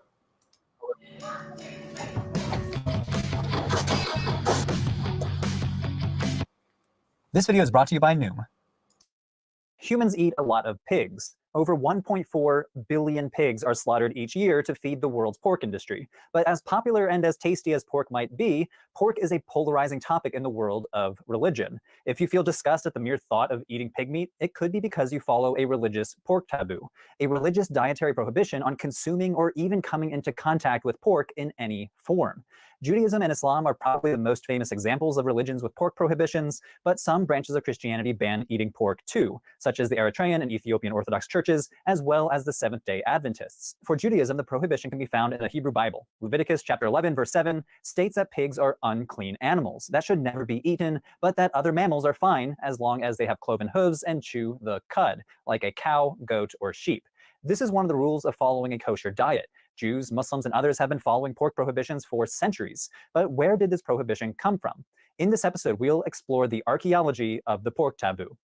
J: This video is brought to you by 𝐤𝐕. Humans eat a lot of pigs. Over 1.4 billion pigs are slaughtered each year to feed the world's pork industry. But as popular and as tasty as pork might be, pork is a polarizing topic in the world of religion. If you feel disgust at the mere thought of eating pig meat, it could be because you follow a religious pork taboo, a religious dietary prohibition on consuming or even coming into contact with pork in any form. Judaism and Islam are probably the most famous examples of religions with pork prohibitions, but some branches of Christianity ban eating pork too, such as the Eritrean and Ethiopian Orthodox churches, as well as the Seventh-day Adventists. For Judaism, the prohibition can be found in the Hebrew Bible. Leviticus chapter 11, verse 7 states that pigs are unclean animals that should never be eaten, but that other mammals are fine as long as they have cloven hooves and chew the cud, like a cow, goat, or sheep. This is one of the rules of following a kosher diet. Jews, Muslims, and others have been following pork prohibitions for centuries. But where did this prohibition come from? In this episode, we'll explore the archaeology of the pork taboo.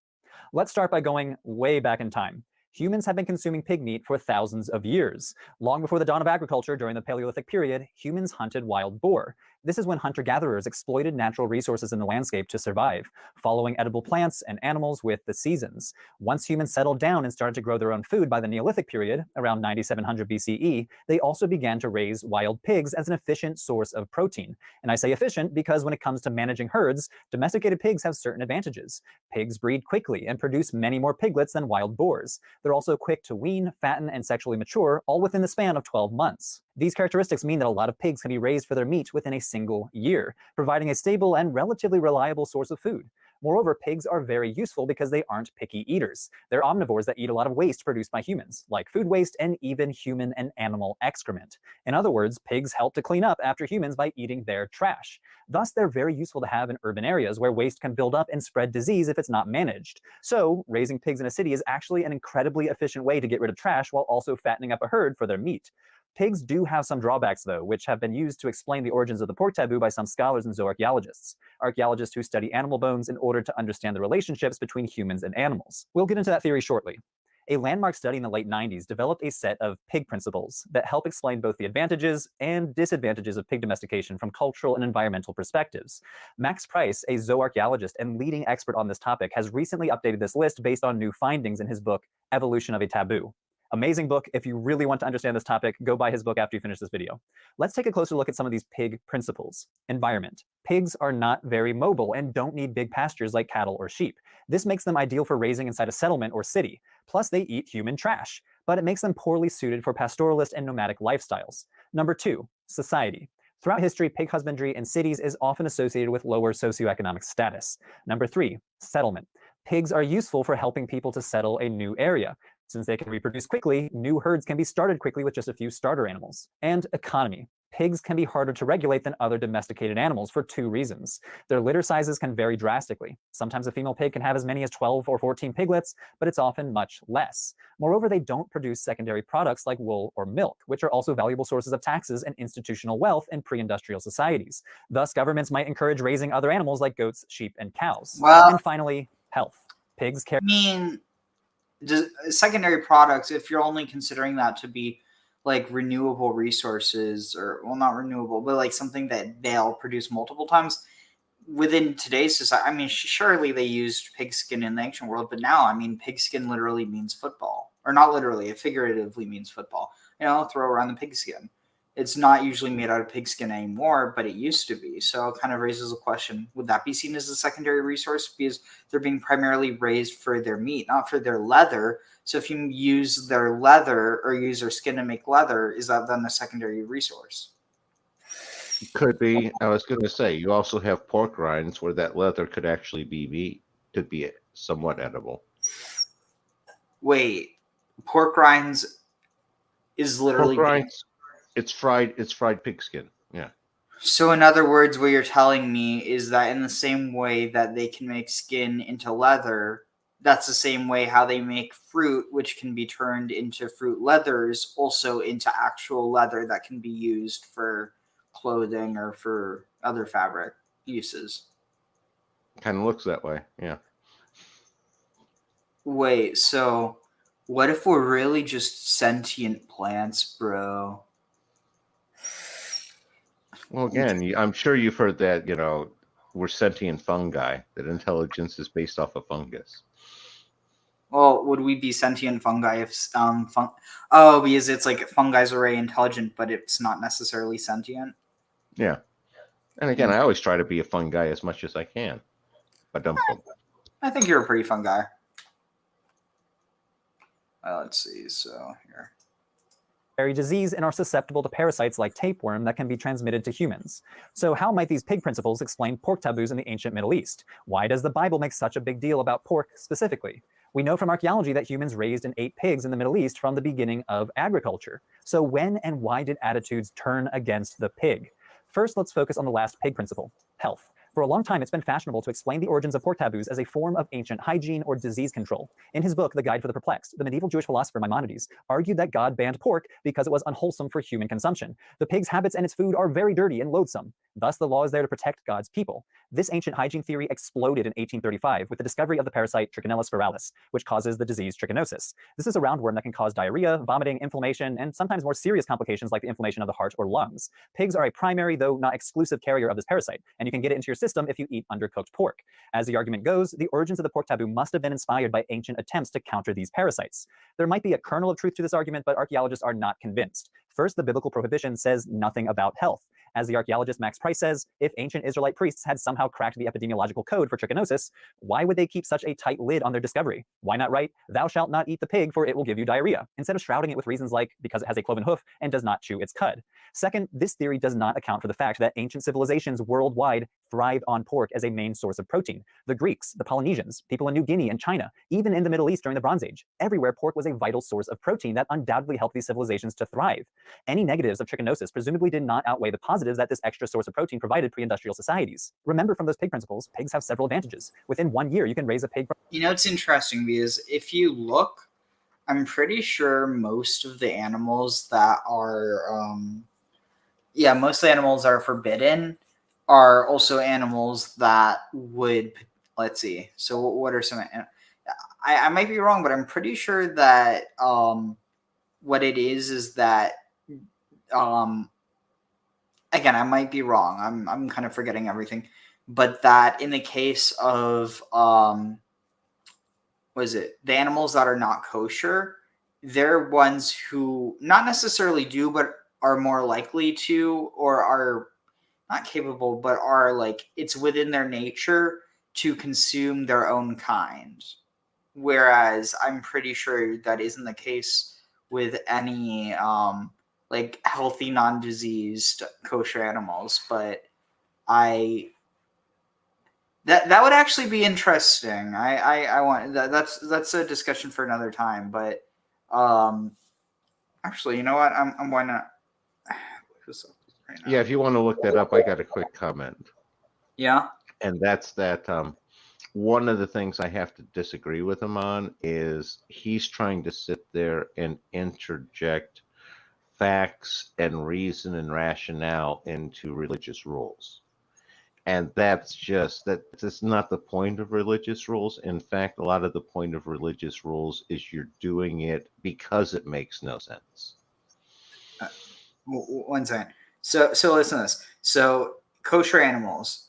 J: Let's start by going way back in time. Humans have been consuming pig meat for thousands of years. Long before the dawn of agriculture during the Paleolithic period, humans hunted wild boar. This is when hunter-gatherers exploited natural resources in the landscape to survive, following edible plants and animals with the seasons. Once humans settled down and started to grow their own food by the Neolithic period, around 9700 BCE, they also began to raise wild pigs as an efficient source of protein. And I say efficient because when it comes to managing herds, domesticated pigs have certain advantages. Pigs breed quickly and produce many more piglets than wild boars. They're also quick to wean, fatten, and sexually mature, all within the span of 12 months. These characteristics mean that a lot of pigs can be raised for their meat within a single year, providing a stable and relatively reliable source of food. Moreover, pigs are very useful because they aren't picky eaters. They're omnivores that eat a lot of waste produced by humans, like food waste and even human and animal excrement. In other words, pigs help to clean up after humans by eating their trash. Thus, they're very useful to have in urban areas where waste can build up and spread disease if it's not managed. So, raising pigs in a city is actually an incredibly efficient way to get rid of trash while also fattening up a herd for their meat. Pigs do have some drawbacks, though, which have been used to explain the origins of the pork taboo by some scholars and zooarchaeologists, archaeologists who study animal bones in order to understand the relationships between humans and animals. We'll get into that theory shortly. A landmark study in the late 90s developed a set of pig principles that help explain both the advantages and disadvantages of pig domestication from cultural and environmental perspectives. Max Price, a zooarchaeologist and leading expert on this topic, has recently updated this list based on new findings in his book, Evolution of a Taboo. Amazing book. If you really want to understand this topic, go buy his book after you finish this video. Let's take a closer look at some of these pig principles. Environment. Pigs are not very mobile and don't need big pastures like cattle or sheep. This makes them ideal for raising inside a settlement or city. Plus, they eat human trash, but it makes them poorly suited for pastoralist and nomadic lifestyles. Number 2, society. Throughout history, pig husbandry in cities is often associated with lower socioeconomic status. Number 3, settlement. Pigs are useful for helping people to settle a new area. Since they can reproduce quickly, new herds can be started quickly with just a few starter animals. And economy. Pigs can be harder to regulate than other domesticated animals for 2 reasons. Their litter sizes can vary drastically. Sometimes a female pig can have as many as 12 or 14 piglets, but it's often much less. Moreover, they don't produce secondary products like wool or milk, which are also valuable sources of taxes and institutional wealth in pre-industrial societies. Thus, governments might encourage raising other animals like goats, sheep, and cows.
A: Well,
J: and finally, health. Pigs carry...
A: I mean, secondary products, if you're only considering that to be like renewable resources, or well, not renewable, but like something that they'll produce multiple times within today's society. I mean, surely they used pigskin in the ancient world, but now, I mean, pigskin literally means football, or not literally, it figuratively means football. You know, throw around the pigskin. It's not usually made out of pigskin anymore, but it used to be. So it kind of raises a question, would that be seen as a secondary resource? Because they're being primarily raised for their meat, not for their leather. So if you use their leather or use their skin to make leather, is that then a secondary resource?
D: Could be. I was going to say, you also have pork rinds where that leather could actually be meat, could be somewhat edible.
A: Wait, pork rinds is literally...
D: Pork rinds, it's fried pigskin. Yeah.
A: So in other words, what you're telling me is that in the same way that they can make skin into leather, that's the same way how they make fruit, which can be turned into fruit leathers, also into actual leather that can be used for clothing or for other fabric uses.
D: Kind of looks that way, yeah.
A: Wait, so what if we're really just sentient plants, bro?
D: Well, again, I'm sure you've heard that, you know, we're sentient fungi, that intelligence is based off of fungus.
A: Well, would we be sentient fungi if because it's like fungi are very intelligent, but it's not necessarily sentient?
D: Yeah. And again, I always try to be a fun guy as much as I can. But
A: I think you're a pretty fun guy. Let's see. So here.
J: Carry disease and are susceptible to parasites like tapeworm that can be transmitted to humans. So how might these pig principles explain pork taboos in the ancient Middle East? Why does the Bible make such a big deal about pork specifically? We know from archaeology that humans raised and ate pigs in the Middle East from the beginning of agriculture. So when and why did attitudes turn against the pig? First, let's focus on the last pig principle, health. For a long time, it's been fashionable to explain the origins of pork taboos as a form of ancient hygiene or disease control. In his book, The Guide for the Perplexed, the medieval Jewish philosopher Maimonides argued that God banned pork because it was unwholesome for human consumption. The pig's habits and its food are very dirty and loathsome. Thus, the law is there to protect God's people. This ancient hygiene theory exploded in 1835 with the discovery of the parasite Trichinella spiralis, which causes the disease trichinosis. This is a roundworm that can cause diarrhea, vomiting, inflammation, and sometimes more serious complications like the inflammation of the heart or lungs. Pigs are a primary, though not exclusive, carrier of this parasite, and you can get it into your system if you eat undercooked pork. As the argument goes, the origins of the pork taboo must have been inspired by ancient attempts to counter these parasites. There might be a kernel of truth to this argument, but archaeologists are not convinced. First, the biblical prohibition says nothing about health. As the archaeologist Max Price says, if ancient Israelite priests had somehow cracked the epidemiological code for trichinosis, why would they keep such a tight lid on their discovery? Why not write, "Thou shalt not eat the pig, for it will give you diarrhea," instead of shrouding it with reasons like, because it has a cloven hoof and does not chew its cud? Second, this theory does not account for the fact that ancient civilizations worldwide thrived on pork as a main source of protein. The Greeks, the Polynesians, people in New Guinea and China, even in the Middle East during the Bronze Age, everywhere pork was a vital source of protein that undoubtedly helped these civilizations to thrive. Any negatives of trichinosis presumably did not outweigh the positives that this extra source of protein provided pre-industrial societies. Remember from those pig principles, pigs have several advantages. Within 1 year, you can raise a pig from...
A: You know, it's interesting because if you look, I'm pretty sure most of the animals that are, most of the animals that are forbidden are also animals that would, let's see. So what are some, I might be wrong, but I'm pretty sure that what it is that again, I might be wrong. I'm kind of forgetting everything, but that in the case of what is it? The animals that are not kosher, they're ones who not necessarily do, but are more likely to, or are not capable, but are like it's within their nature to consume their own kind. Whereas I'm pretty sure that isn't the case with any like healthy, non-diseased kosher animals. But that would actually be interesting. I want that's a discussion for another time. But actually, you know what? I'm going to right now.
D: Yeah, if you want to look that up, I got a quick comment.
A: Yeah.
D: And that's that one of the things I have to disagree with him on is he's trying to sit there and interject facts and reason and rationale into religious rules. And that's not the point of religious rules. In fact, a lot of the point of religious rules is you're doing it because it makes no sense.
A: One second. So listen to this. So kosher animals,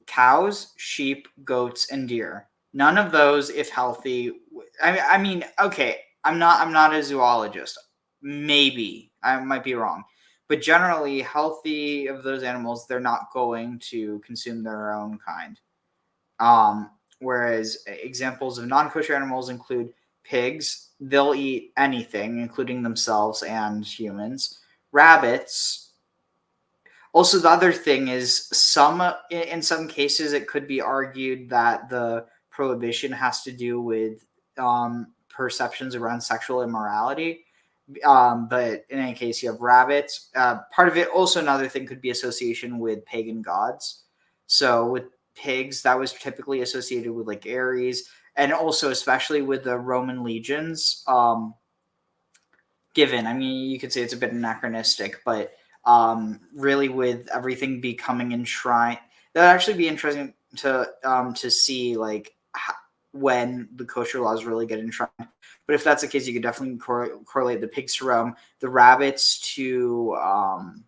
A: cows, sheep, goats, and deer. None of those, if healthy, I mean, okay, I'm not a zoologist. Maybe I might be wrong, but generally, healthy of those animals, they're not going to consume their own kind. Whereas examples of non-kosher animals include pigs. They'll eat anything, including themselves and humans. Rabbits. Also, the other thing is in some cases, it could be argued that the prohibition has to do with perceptions around sexual immorality. But in any case, you have rabbits. Part of it, also another thing could be association with pagan gods. So with pigs, that was typically associated with like Ares, and also especially with the Roman legions. Given, I mean, you could say it's a bit anachronistic, but really with everything becoming enshrined, that would actually be interesting to see like when the kosher laws really get enshrined. But if that's the case, you could definitely correlate the pigs to Rome, the rabbits to I'm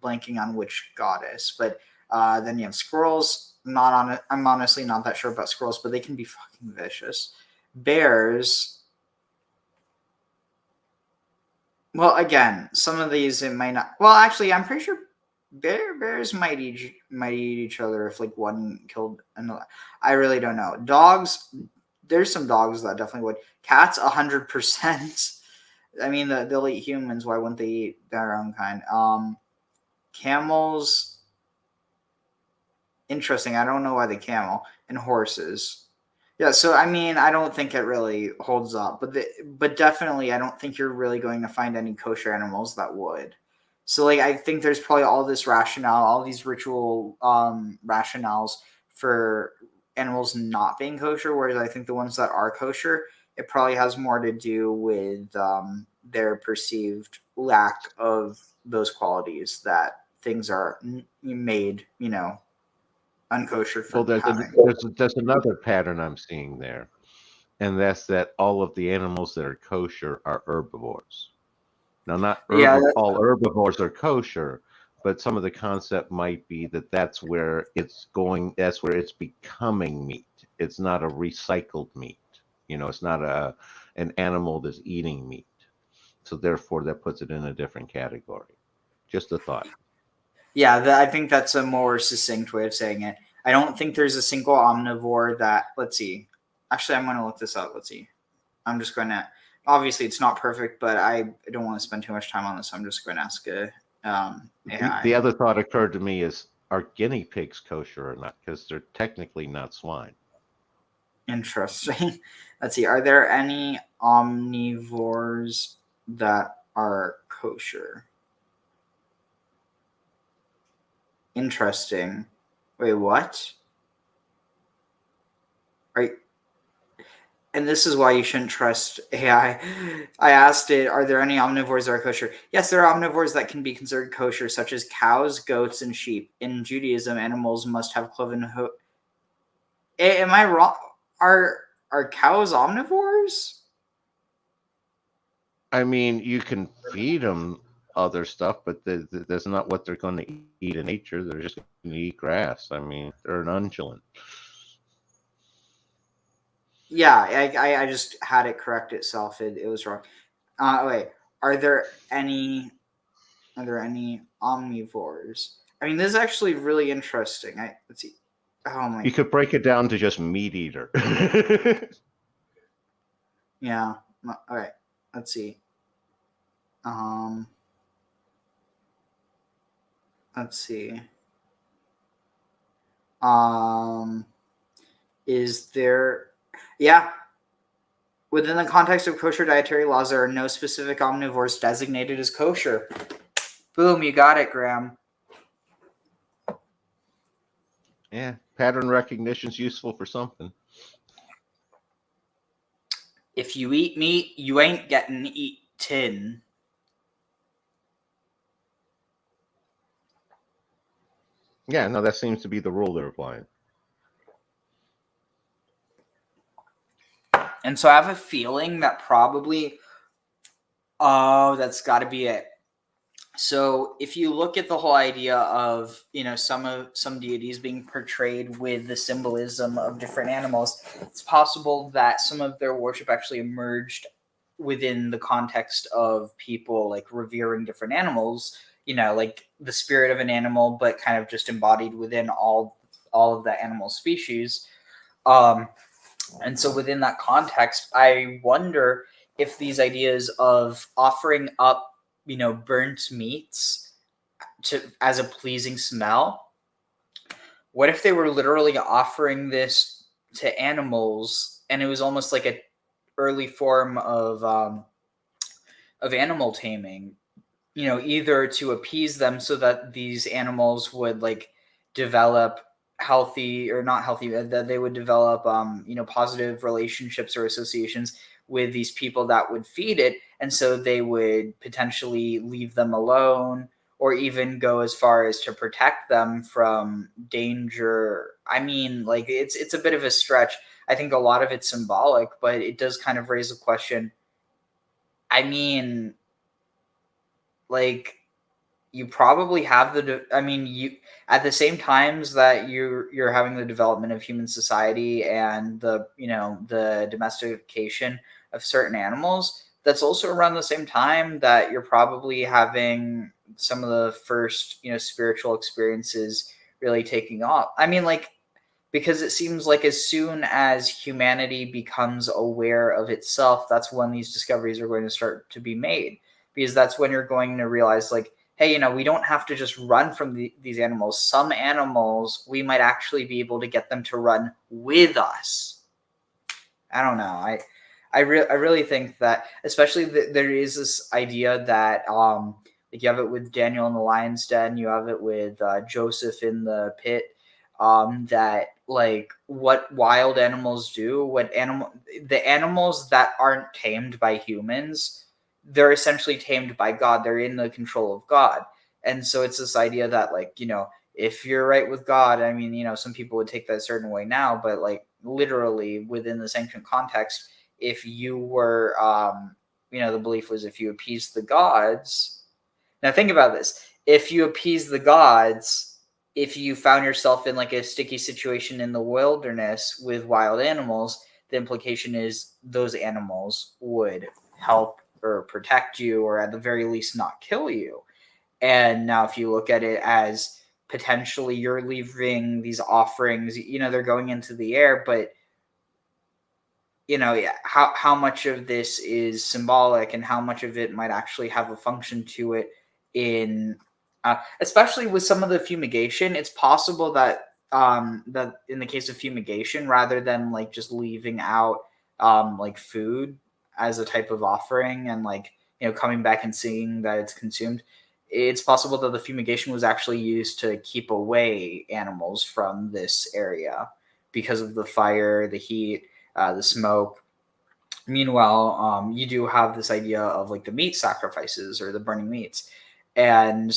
A: blanking on which goddess, but then you have squirrels. I'm honestly not that sure about squirrels, but they can be fucking vicious. Bears. Well, again, some of these it might not. Well, actually, I'm pretty sure bears might eat each other if like one killed another. I really don't know. Dogs, there's some dogs that definitely would. Cats, 100%. I mean, they'll eat humans. Why wouldn't they eat their own kind? Camels, interesting. I don't know why the camel. And horses. Yeah, so I mean, I don't think it really holds up, but definitely, I don't think you're really going to find any kosher animals that would. So, like, I think there's probably all this rationale, all these ritual rationales for animals not being kosher, whereas I think the ones that are kosher, it probably has more to do with their perceived lack of those qualities that things are made, unkosher for
D: Well, there's another pattern I'm seeing there, and that's that all of the animals that are kosher are herbivores. Now, not all herbivores are kosher, but some of the concept might be that that's where it's going. That's where it's becoming meat. It's not a recycled meat. It's not an animal that's eating meat. So therefore, that puts it in a different category. Just a thought.
A: Yeah, I think that's a more succinct way of saying it. I don't think there's a single omnivore that, let's see. Actually, I'm going to look this up. Let's see. I'm just going to, obviously it's not perfect, but I don't want to spend too much time on this. So I'm just going to ask AI.
D: The other thought occurred to me is, are guinea pigs kosher or not? Because they're technically not swine.
A: Interesting. Let's see. Are there any omnivores that are kosher? Interesting. Wait, what? And this is why you shouldn't trust AI. I asked it, are there any omnivores that are kosher? Yes, there are omnivores that can be considered kosher, such as cows, goats, and sheep. In Judaism, animals must have cloven hoof. Am I wrong? Are cows omnivores?
D: I mean, you can feed them other stuff, but that's not what they're going to eat in nature. They're just going to eat grass. I mean, they're an ungulate.
A: Yeah, I just had it correct itself. It was wrong. Wait, are there any omnivores? I mean, this is actually really interesting. Let's see. Oh my.
D: You could break it down to just meat eater.
A: Yeah. All right. Let's see. Let's see. Is there? Yeah. Within the context of kosher dietary laws, there are no specific omnivores designated as kosher. Boom, you got it, Graham.
D: Yeah, pattern recognition's useful for something.
A: If you eat meat, you ain't getting eaten.
D: Yeah, no, that seems to be the rule they're applying.
A: And so I have a feeling that probably, oh, that's got to be it. So if you look at the whole idea of, some deities being portrayed with the symbolism of different animals, it's possible that some of their worship actually emerged within the context of people like revering different animals, like the spirit of an animal, but kind of just embodied within all of the animal species. And so within that context, I wonder if these ideas of offering up, burnt meats as a pleasing smell, what if they were literally offering this to animals, and it was almost like an early form of animal taming, either to appease them so that these animals would like develop healthy or not healthy, that they would develop positive relationships or associations with these people that would feed it, and so they would potentially leave them alone or even go as far as to protect them from danger. I mean, like it's a bit of a stretch. I think a lot of it's symbolic, but it does kind of raise a question. I mean, like, you probably have you at the same times that you're having the development of human society and the the domestication of certain animals, that's also around the same time that you're probably having some of the first spiritual experiences really taking off. I mean, like, because it seems like as soon as humanity becomes aware of itself, that's when these discoveries are going to start to be made, because that's when you're going to realize, like, hey, we don't have to just run from these animals. Some animals, we might actually be able to get them to run with us. I don't know. I really think that, especially there is this idea that like you have it with Daniel in the lion's den, you have it with Joseph in the pit, that like what wild animals do, the animals that aren't tamed by humans, they're essentially tamed by God. They're in the control of God. And so it's this idea that, like, if you're right with God, I mean, some people would take that a certain way now, but like literally within this ancient context, if you were, the belief was if you appease the gods. Now think about this. If you appease the gods, if you found yourself in like a sticky situation in the wilderness with wild animals, the implication is those animals would help or protect you, or at the very least not kill you. And now if you look at it as potentially you're leaving these offerings, they're going into the air, but how much of this is symbolic and how much of it might actually have a function to it in especially with some of the fumigation. It's possible that that in the case of fumigation, rather than like just leaving out like food as a type of offering and like coming back and seeing that it's consumed, it's possible that the fumigation was actually used to keep away animals from this area because of the fire, the heat, the smoke. Meanwhile, you do have this idea of like the meat sacrifices or the burning meats, and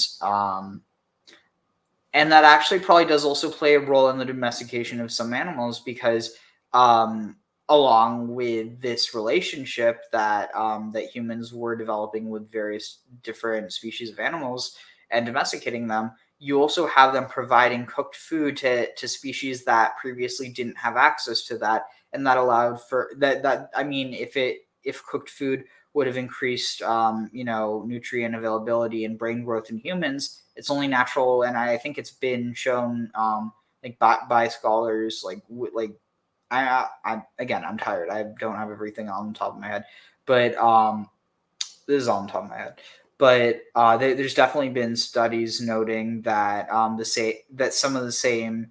A: that actually probably does also play a role in the domestication of some animals, because along with this relationship that that humans were developing with various different species of animals and domesticating them, you also have them providing cooked food to species that previously didn't have access to that, and that allowed for that. I mean, if cooked food would have increased, nutrient availability and brain growth in humans, it's only natural, and I think it's been shown, by scholars, I'm tired. I don't have everything on the top of my head, but this is on the top of my head. But there's definitely been studies noting that that some of the same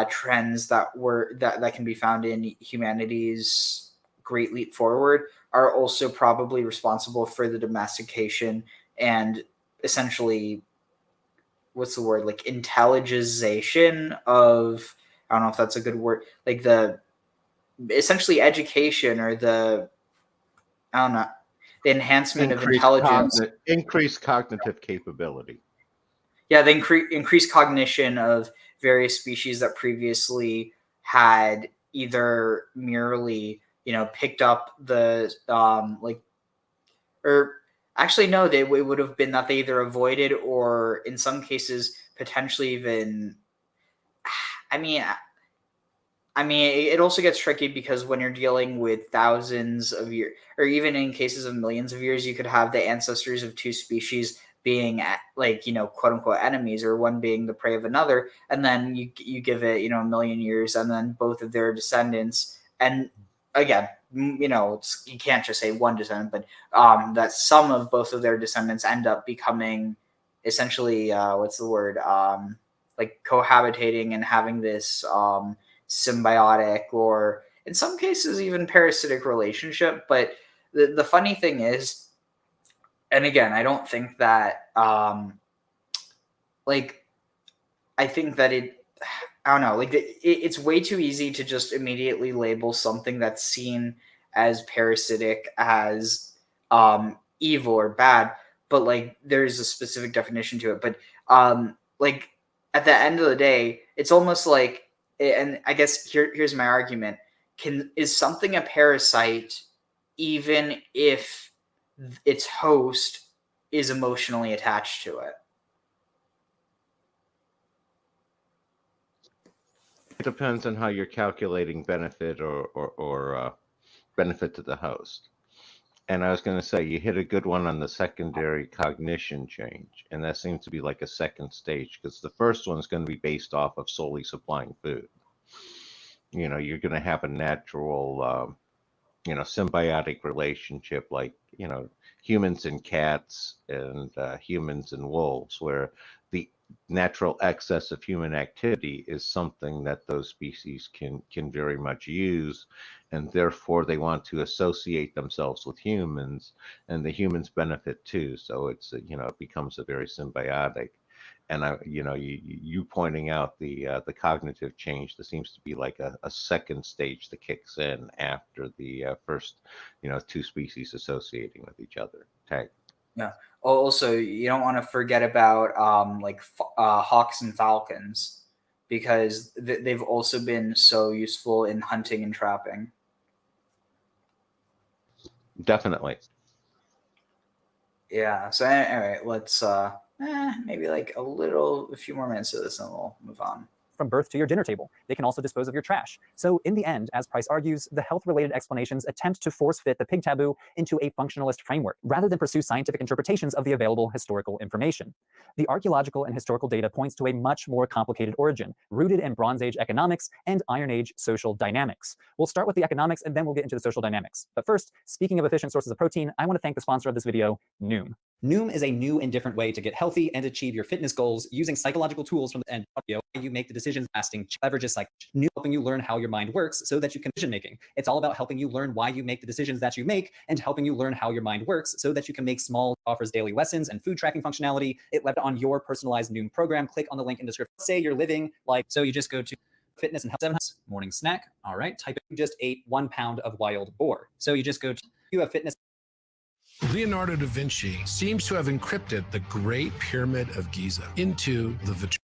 A: trends that can be found in humanity's Great Leap Forward are also probably responsible for the domestication and essentially, what's the word, like intelligization of, I don't know if that's a good word, like the essentially education or the, I don't know, the enhancement of intelligence.
D: Increased cognitive capability.
A: Yeah, the increased cognition of various species that previously had either merely, picked up the, or actually, no, it would have been that they either avoided or in some cases potentially even, I mean, it also gets tricky because when you're dealing with thousands of years, or even in cases of millions of years, you could have the ancestors of two species being quote unquote enemies, or one being the prey of another, and then you give it a million years, and then both of their descendants, and again, you can't just say one descendant, but that some of both of their descendants end up becoming essentially what's the word, like cohabitating and having this symbiotic, or in some cases even parasitic relationship. But the funny thing is, and again, I don't think that I think that I don't know, it's way too easy to just immediately label something that's seen as parasitic as evil or bad, but there's a specific definition to it. But at the end of the day, it's almost like, and I guess here's my argument: is something a parasite even if its host is emotionally attached to it?
D: It depends on how you're calculating benefit or benefit to the host. And I was going to say, you hit a good one on the secondary cognition change, and that seems to be like a second stage, because the first one is going to be based off of solely supplying food. You're going to have a natural, symbiotic relationship, like, humans and cats and humans and wolves, where the natural excess of human activity is something that those species can very much use, and therefore they want to associate themselves with humans, and the humans benefit too. So it's it becomes a very symbiotic. And you pointing out the cognitive change, there seems to be like a second stage that kicks in after the first two species associating with each other. Tag.
A: Yeah. Also, you don't want to forget about hawks and falcons, because they've also been so useful in hunting and trapping.
D: Definitely.
A: Yeah. So anyway, let's maybe a few more minutes of this, and we'll move on.
J: From birth to your dinner table. They can also dispose of your trash. So in the end, as Price argues, the health-related explanations attempt to force-fit the pig taboo into a functionalist framework, rather than pursue scientific interpretations of the available historical information. The archaeological and historical data points to a much more complicated origin, rooted in Bronze Age economics and Iron Age social dynamics. We'll start with the economics, and then we'll get into the social dynamics. But first, speaking of efficient sources of protein, I want to thank the sponsor of this video, 𝐤𝐵. 𝐤𝐵 is a new and different way to get healthy and achieve your fitness goals using psychological tools from the end audio. You make the decisions lasting, leverages 𝐤𝐵, helping you learn how your mind works so that you can decision making. It's all about helping you learn why you make the decisions that you make, and helping you learn how your mind works so that you can make small, offers daily lessons and food tracking functionality. It left on your personalized 𝐤𝐵 program. Click on the link in the description. Say you're living so you just go to fitness and health 7 morning snack. All right, type in, just ate 1 pound of wild boar. So you just go to, you have fitness.
K: Leonardo da Vinci seems to have encrypted the Great Pyramid of Giza into the Vitruvius.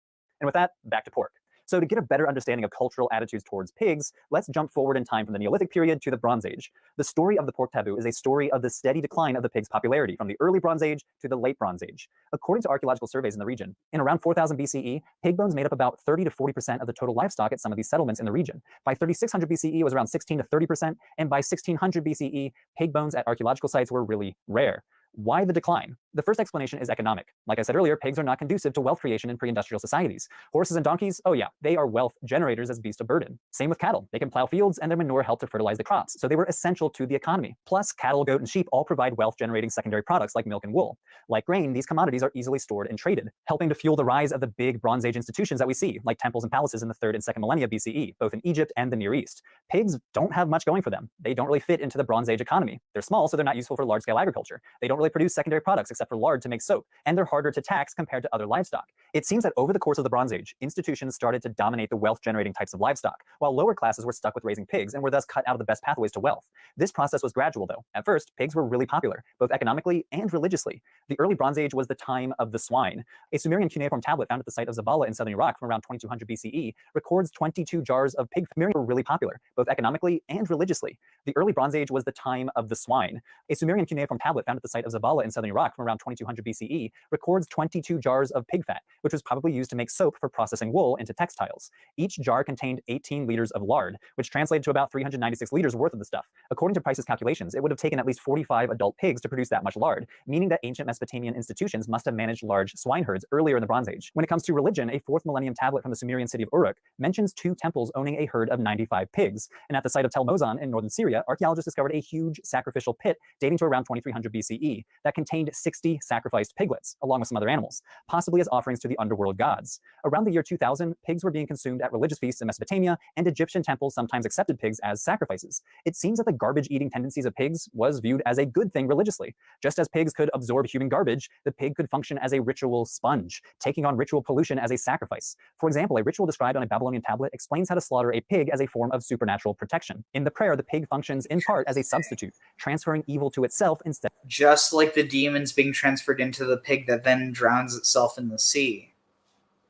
J: And with that, back to pork. So to get a better understanding of cultural attitudes towards pigs, let's jump forward in time from the Neolithic period to the Bronze Age. The story of the pork taboo is a story of the steady decline of the pig's popularity from the early Bronze Age to the late Bronze Age. According to archaeological surveys in the region, in around 4000 BCE, pig bones made up about 30 to 40% of the total livestock at some of these settlements in the region. By 3600 BCE, it was around 16 to 30%, and by 1600 BCE, pig bones at archaeological sites were really rare. Why the decline? The first explanation is economic. Like I said earlier, pigs are not conducive to wealth creation in pre-industrial societies. Horses and donkeys, oh yeah, they are wealth generators as beasts of burden. Same with cattle. They can plow fields and their manure helped to fertilize the crops, so they were essential to the economy. Plus, cattle, goat, and sheep all provide wealth-generating secondary products like milk and wool. Like grain, these commodities are easily stored and traded, helping to fuel the rise of the big Bronze Age institutions that we see, like temples and palaces in the 3rd and 2nd millennia BCE, both in Egypt and the Near East. Pigs don't have much going for them. They don't really fit into the Bronze Age economy. They're small, so they're not useful for large-scale agriculture. They don't really produce secondary products except for lard to make soap, and they're harder to tax compared to other livestock. It seems that over the course of the Bronze Age, institutions started to dominate the wealth-generating types of livestock, while lower classes were stuck with raising pigs and were thus cut out of the best pathways to wealth. This process was gradual, though. At first, pigs were really popular, both economically and religiously. The early Bronze Age was the time of the swine. A Sumerian cuneiform tablet found at the site of Zabala in southern Iraq from around 2200 BCE records 22 jars of pig. Sumerians were really popular, both economically and religiously. The early Bronze Age was the time of the swine. A Sumerian cuneiform tablet found at the site of Zabala in southern Iraq from around 2200 BCE records 22 jars of pig fat, which was probably used to make soap for processing wool into textiles. Each jar contained 18 liters of lard, which translated to about 396 liters worth of the stuff. According to Price's calculations, it would have taken at least 45 adult pigs to produce that much lard, meaning that ancient Mesopotamian institutions must have managed large swine herds earlier in the Bronze Age. When it comes to religion, a 4th millennium tablet from the Sumerian city of Uruk mentions 2 temples owning a herd of 95 pigs, and at the site of Tel Mozan in northern Syria, archaeologists discovered a huge sacrificial pit dating to around 2300 BCE that contained 60 sacrificed piglets, along with some other animals, possibly as offerings to the underworld gods. Around the year 2000, pigs were being consumed at religious feasts in Mesopotamia, and Egyptian temples sometimes accepted pigs as sacrifices. It seems that the garbage-eating tendencies of pigs was viewed as a good thing religiously. Just as pigs could absorb human garbage, the pig could function as a ritual sponge, taking on ritual pollution as a sacrifice. For example, a ritual described on a Babylonian tablet explains how to slaughter a pig as a form of supernatural protection. In the prayer, the pig functions in part as a substitute, transferring evil to itself instead.
A: Just like the demons being transferred into the pig that then drowns itself in the sea.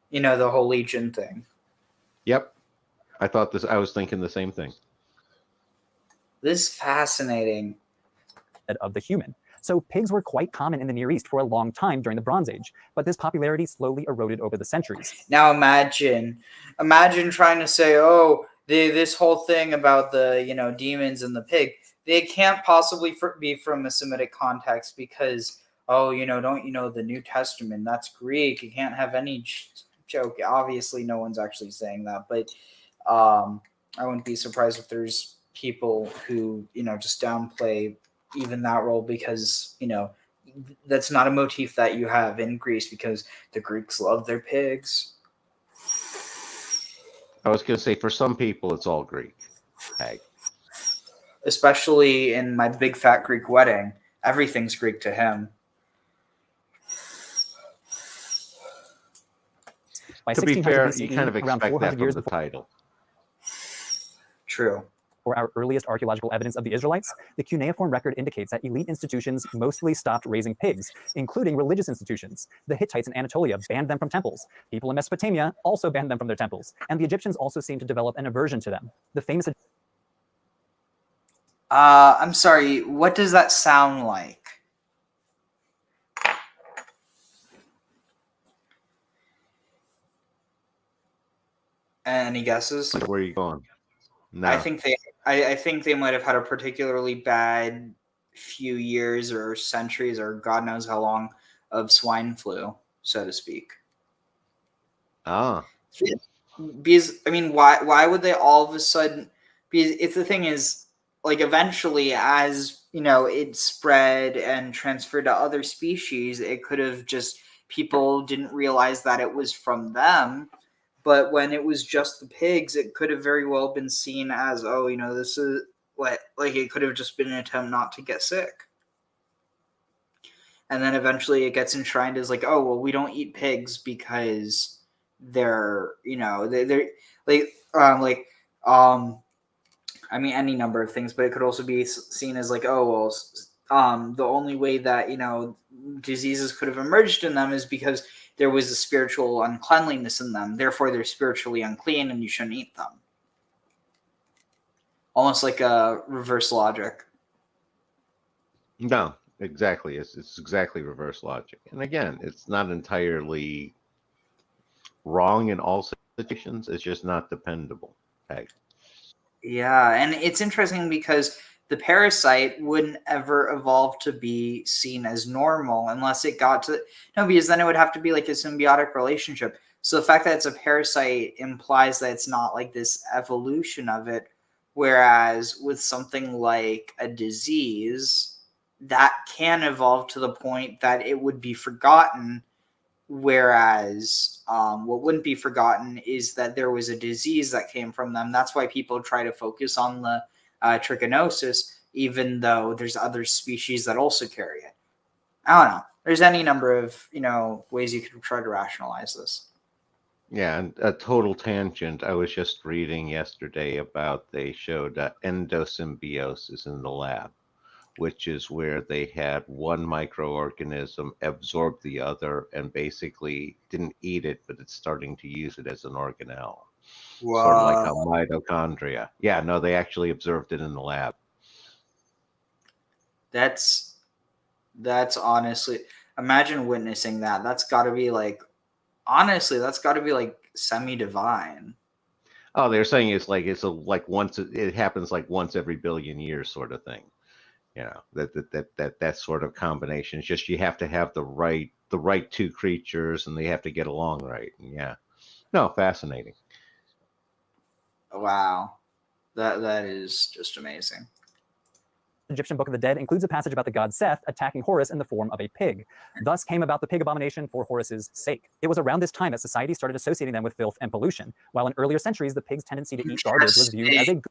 A: You know, the whole legion thing.
D: Yep. I was thinking the same thing.
A: This is fascinating.
J: Of the human. So pigs were quite common in the Near East for a long time during the Bronze Age, but this popularity slowly eroded over the centuries.
A: Now imagine trying to say, oh, this whole thing about the, demons and the pig, they can't possibly be from a Semitic context because, don't the New Testament, that's Greek. You can't have any joke. Obviously, no one's actually saying that, but I wouldn't be surprised if there's people who, just downplay even that role because, that's not a motif that you have in Greece because the Greeks love their pigs.
D: I was going to say, for some people, it's all Greek. Hey.
A: Especially in my big fat Greek wedding, everything's Greek to him.
J: To
D: be fair,
J: BCE,
D: you kind of expect that from the title.
A: True.
J: For our earliest archaeological evidence of the Israelites, the cuneiform record indicates that elite institutions mostly stopped raising pigs, including religious institutions. The Hittites in Anatolia banned them from temples. People in Mesopotamia also banned them from their temples, and the Egyptians also seemed to develop an aversion to them. The famous...
A: I'm sorry, what does that sound like? Any guesses?
D: Where are you going? No.
A: I think they might have had a particularly bad few years or centuries or God knows how long of swine flu, so to speak.
D: Ah.
A: Because why would they all of a sudden? Because if the thing is, eventually, as it spread and transferred to other species, it could have just people didn't realize that it was from them. But when it was just the pigs, it could have very well been seen as, this is it could have just been an attempt not to get sick. And then eventually it gets enshrined as we don't eat pigs because they're, any number of things, but it could also be seen as the only way that, diseases could have emerged in them is because there was a spiritual uncleanliness in them. Therefore, they're spiritually unclean and you shouldn't eat them. Almost like a reverse logic.
D: No, exactly. It's exactly reverse logic. And again, it's not entirely wrong in all situations. It's just not dependable. Okay.
A: Yeah, and it's interesting because the parasite wouldn't ever evolve to be seen as normal unless it got to no, because then it would have to be like a symbiotic relationship. So the fact that it's a parasite implies that it's not like this evolution of it, whereas with something like a disease, that can evolve to the point that it would be forgotten. Whereas what wouldn't be forgotten is that there was a disease that came from them. That's why people try to focus on the trichinosis, even though there's other species that also carry it. I don't know. There's any number of, ways you could try to rationalize this.
D: Yeah, and a total tangent. I was just reading yesterday about they showed endosymbiosis in the lab, which is where they had one microorganism absorb the other and basically didn't eat it, but it's starting to use it as an organelle.
A: Wow.
D: Sort of like a mitochondria. Yeah, no, they actually observed it in the lab.
A: That's honestly, imagine witnessing that. That's got to be like, honestly, that's got to be like semi-divine.
D: Oh, they're saying like once it happens like once every billion years sort of thing. That sort of combination. It's just you have to have the right two creatures and they have to get along right. And yeah. No, fascinating.
A: Wow. That is just amazing.
J: Egyptian Book of the Dead includes a passage about the god Seth attacking Horus in the form of a pig. Thus came about the pig abomination for Horus's sake. It was around this time that society started associating them with filth and pollution, while in earlier centuries the pig's tendency to eat garbage was viewed as a...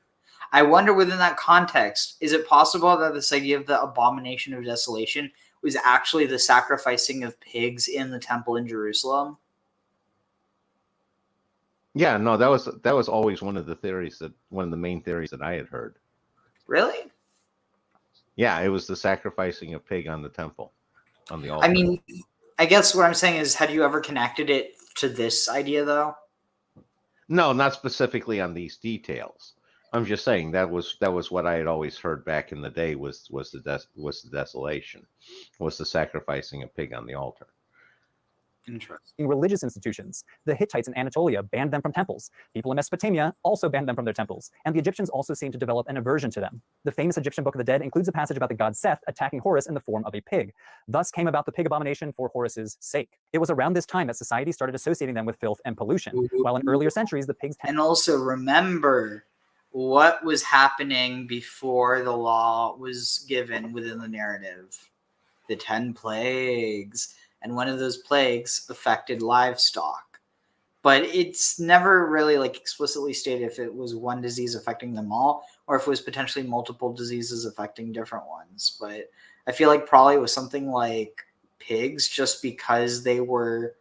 A: I wonder within that context, is it possible that this idea of the abomination of desolation was actually the sacrificing of pigs in the temple in Jerusalem?
D: Yeah, no, that was always one of the main theories that I had heard.
A: Really?
D: Yeah, it was the sacrificing of pig on the temple, on the altar.
A: I mean, I guess what I'm saying is, had you ever connected it to this idea, though?
D: No, not specifically on these details. I'm just saying that was what I had always heard back in the day was the desolation, was the sacrificing a pig on the altar.
A: Interesting.
J: In religious institutions, the Hittites in Anatolia banned them from temples. People in Mesopotamia also banned them from their temples, and the Egyptians also seemed to develop an aversion to them. The famous Egyptian Book of the Dead includes a passage about the god Seth attacking Horus in the form of a pig. Thus came about the pig abomination for Horus's sake. It was around this time that society started associating them with filth and pollution, while in earlier centuries the pigs...
A: And also remember what was happening before the law was given within the narrative. The 10 plagues. And one of those plagues affected livestock. But it's never really like explicitly stated if it was one disease affecting them all or if it was potentially multiple diseases affecting different ones. But I feel like probably it was something like pigs, just because they were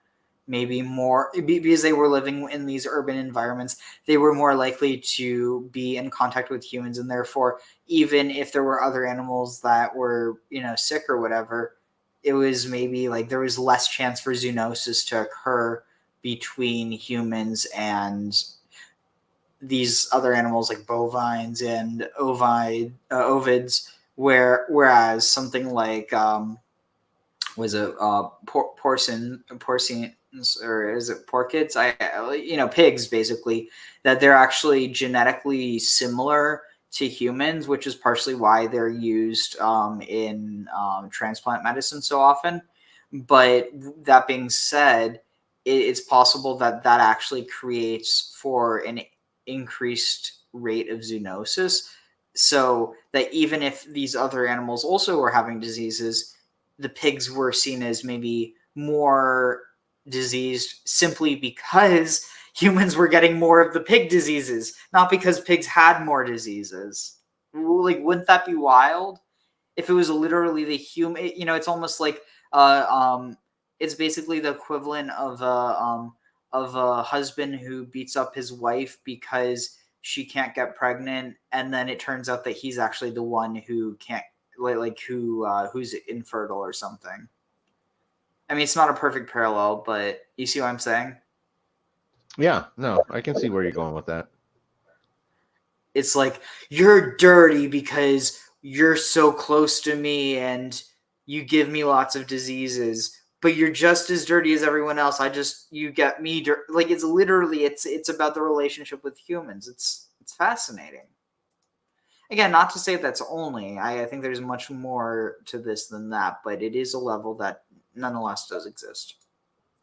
A: maybe more, because they were living in these urban environments, they were more likely to be in contact with humans. And therefore, even if there were other animals that were, sick or whatever, it was maybe like there was less chance for zoonosis to occur between humans and these other animals like bovines and ovids, whereas something like porcines, or is it porcids? Pigs, basically, that they're actually genetically similar to humans, which is partially why they're used in transplant medicine so often. But that being said, it's possible that actually creates for an increased rate of zoonosis, so that even if these other animals also were having diseases, the pigs were seen as maybe more diseased simply because humans were getting more of the pig diseases, not because pigs had more diseases. Like, wouldn't that be wild? If it was literally the human, it's almost like it's basically the equivalent of a husband who beats up his wife because she can't get pregnant, and then it turns out that he's actually the one who can't, who's infertile or something. I mean, it's not a perfect parallel, but you see what I'm saying?
D: Yeah, no, I can see where you're going with that.
A: It's like, you're dirty because you're so close to me and you give me lots of diseases, but you're just as dirty as everyone else. You get me like, it's literally, it's about the relationship with humans. It's fascinating. Again, not to say that's only, I think there's much more to this than that, but it is a level that nonetheless does exist.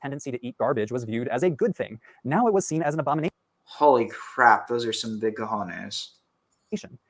J: Tendency to eat garbage was viewed as a good thing. Now it was seen as an abomination.
A: Holy crap, those are some big cojones.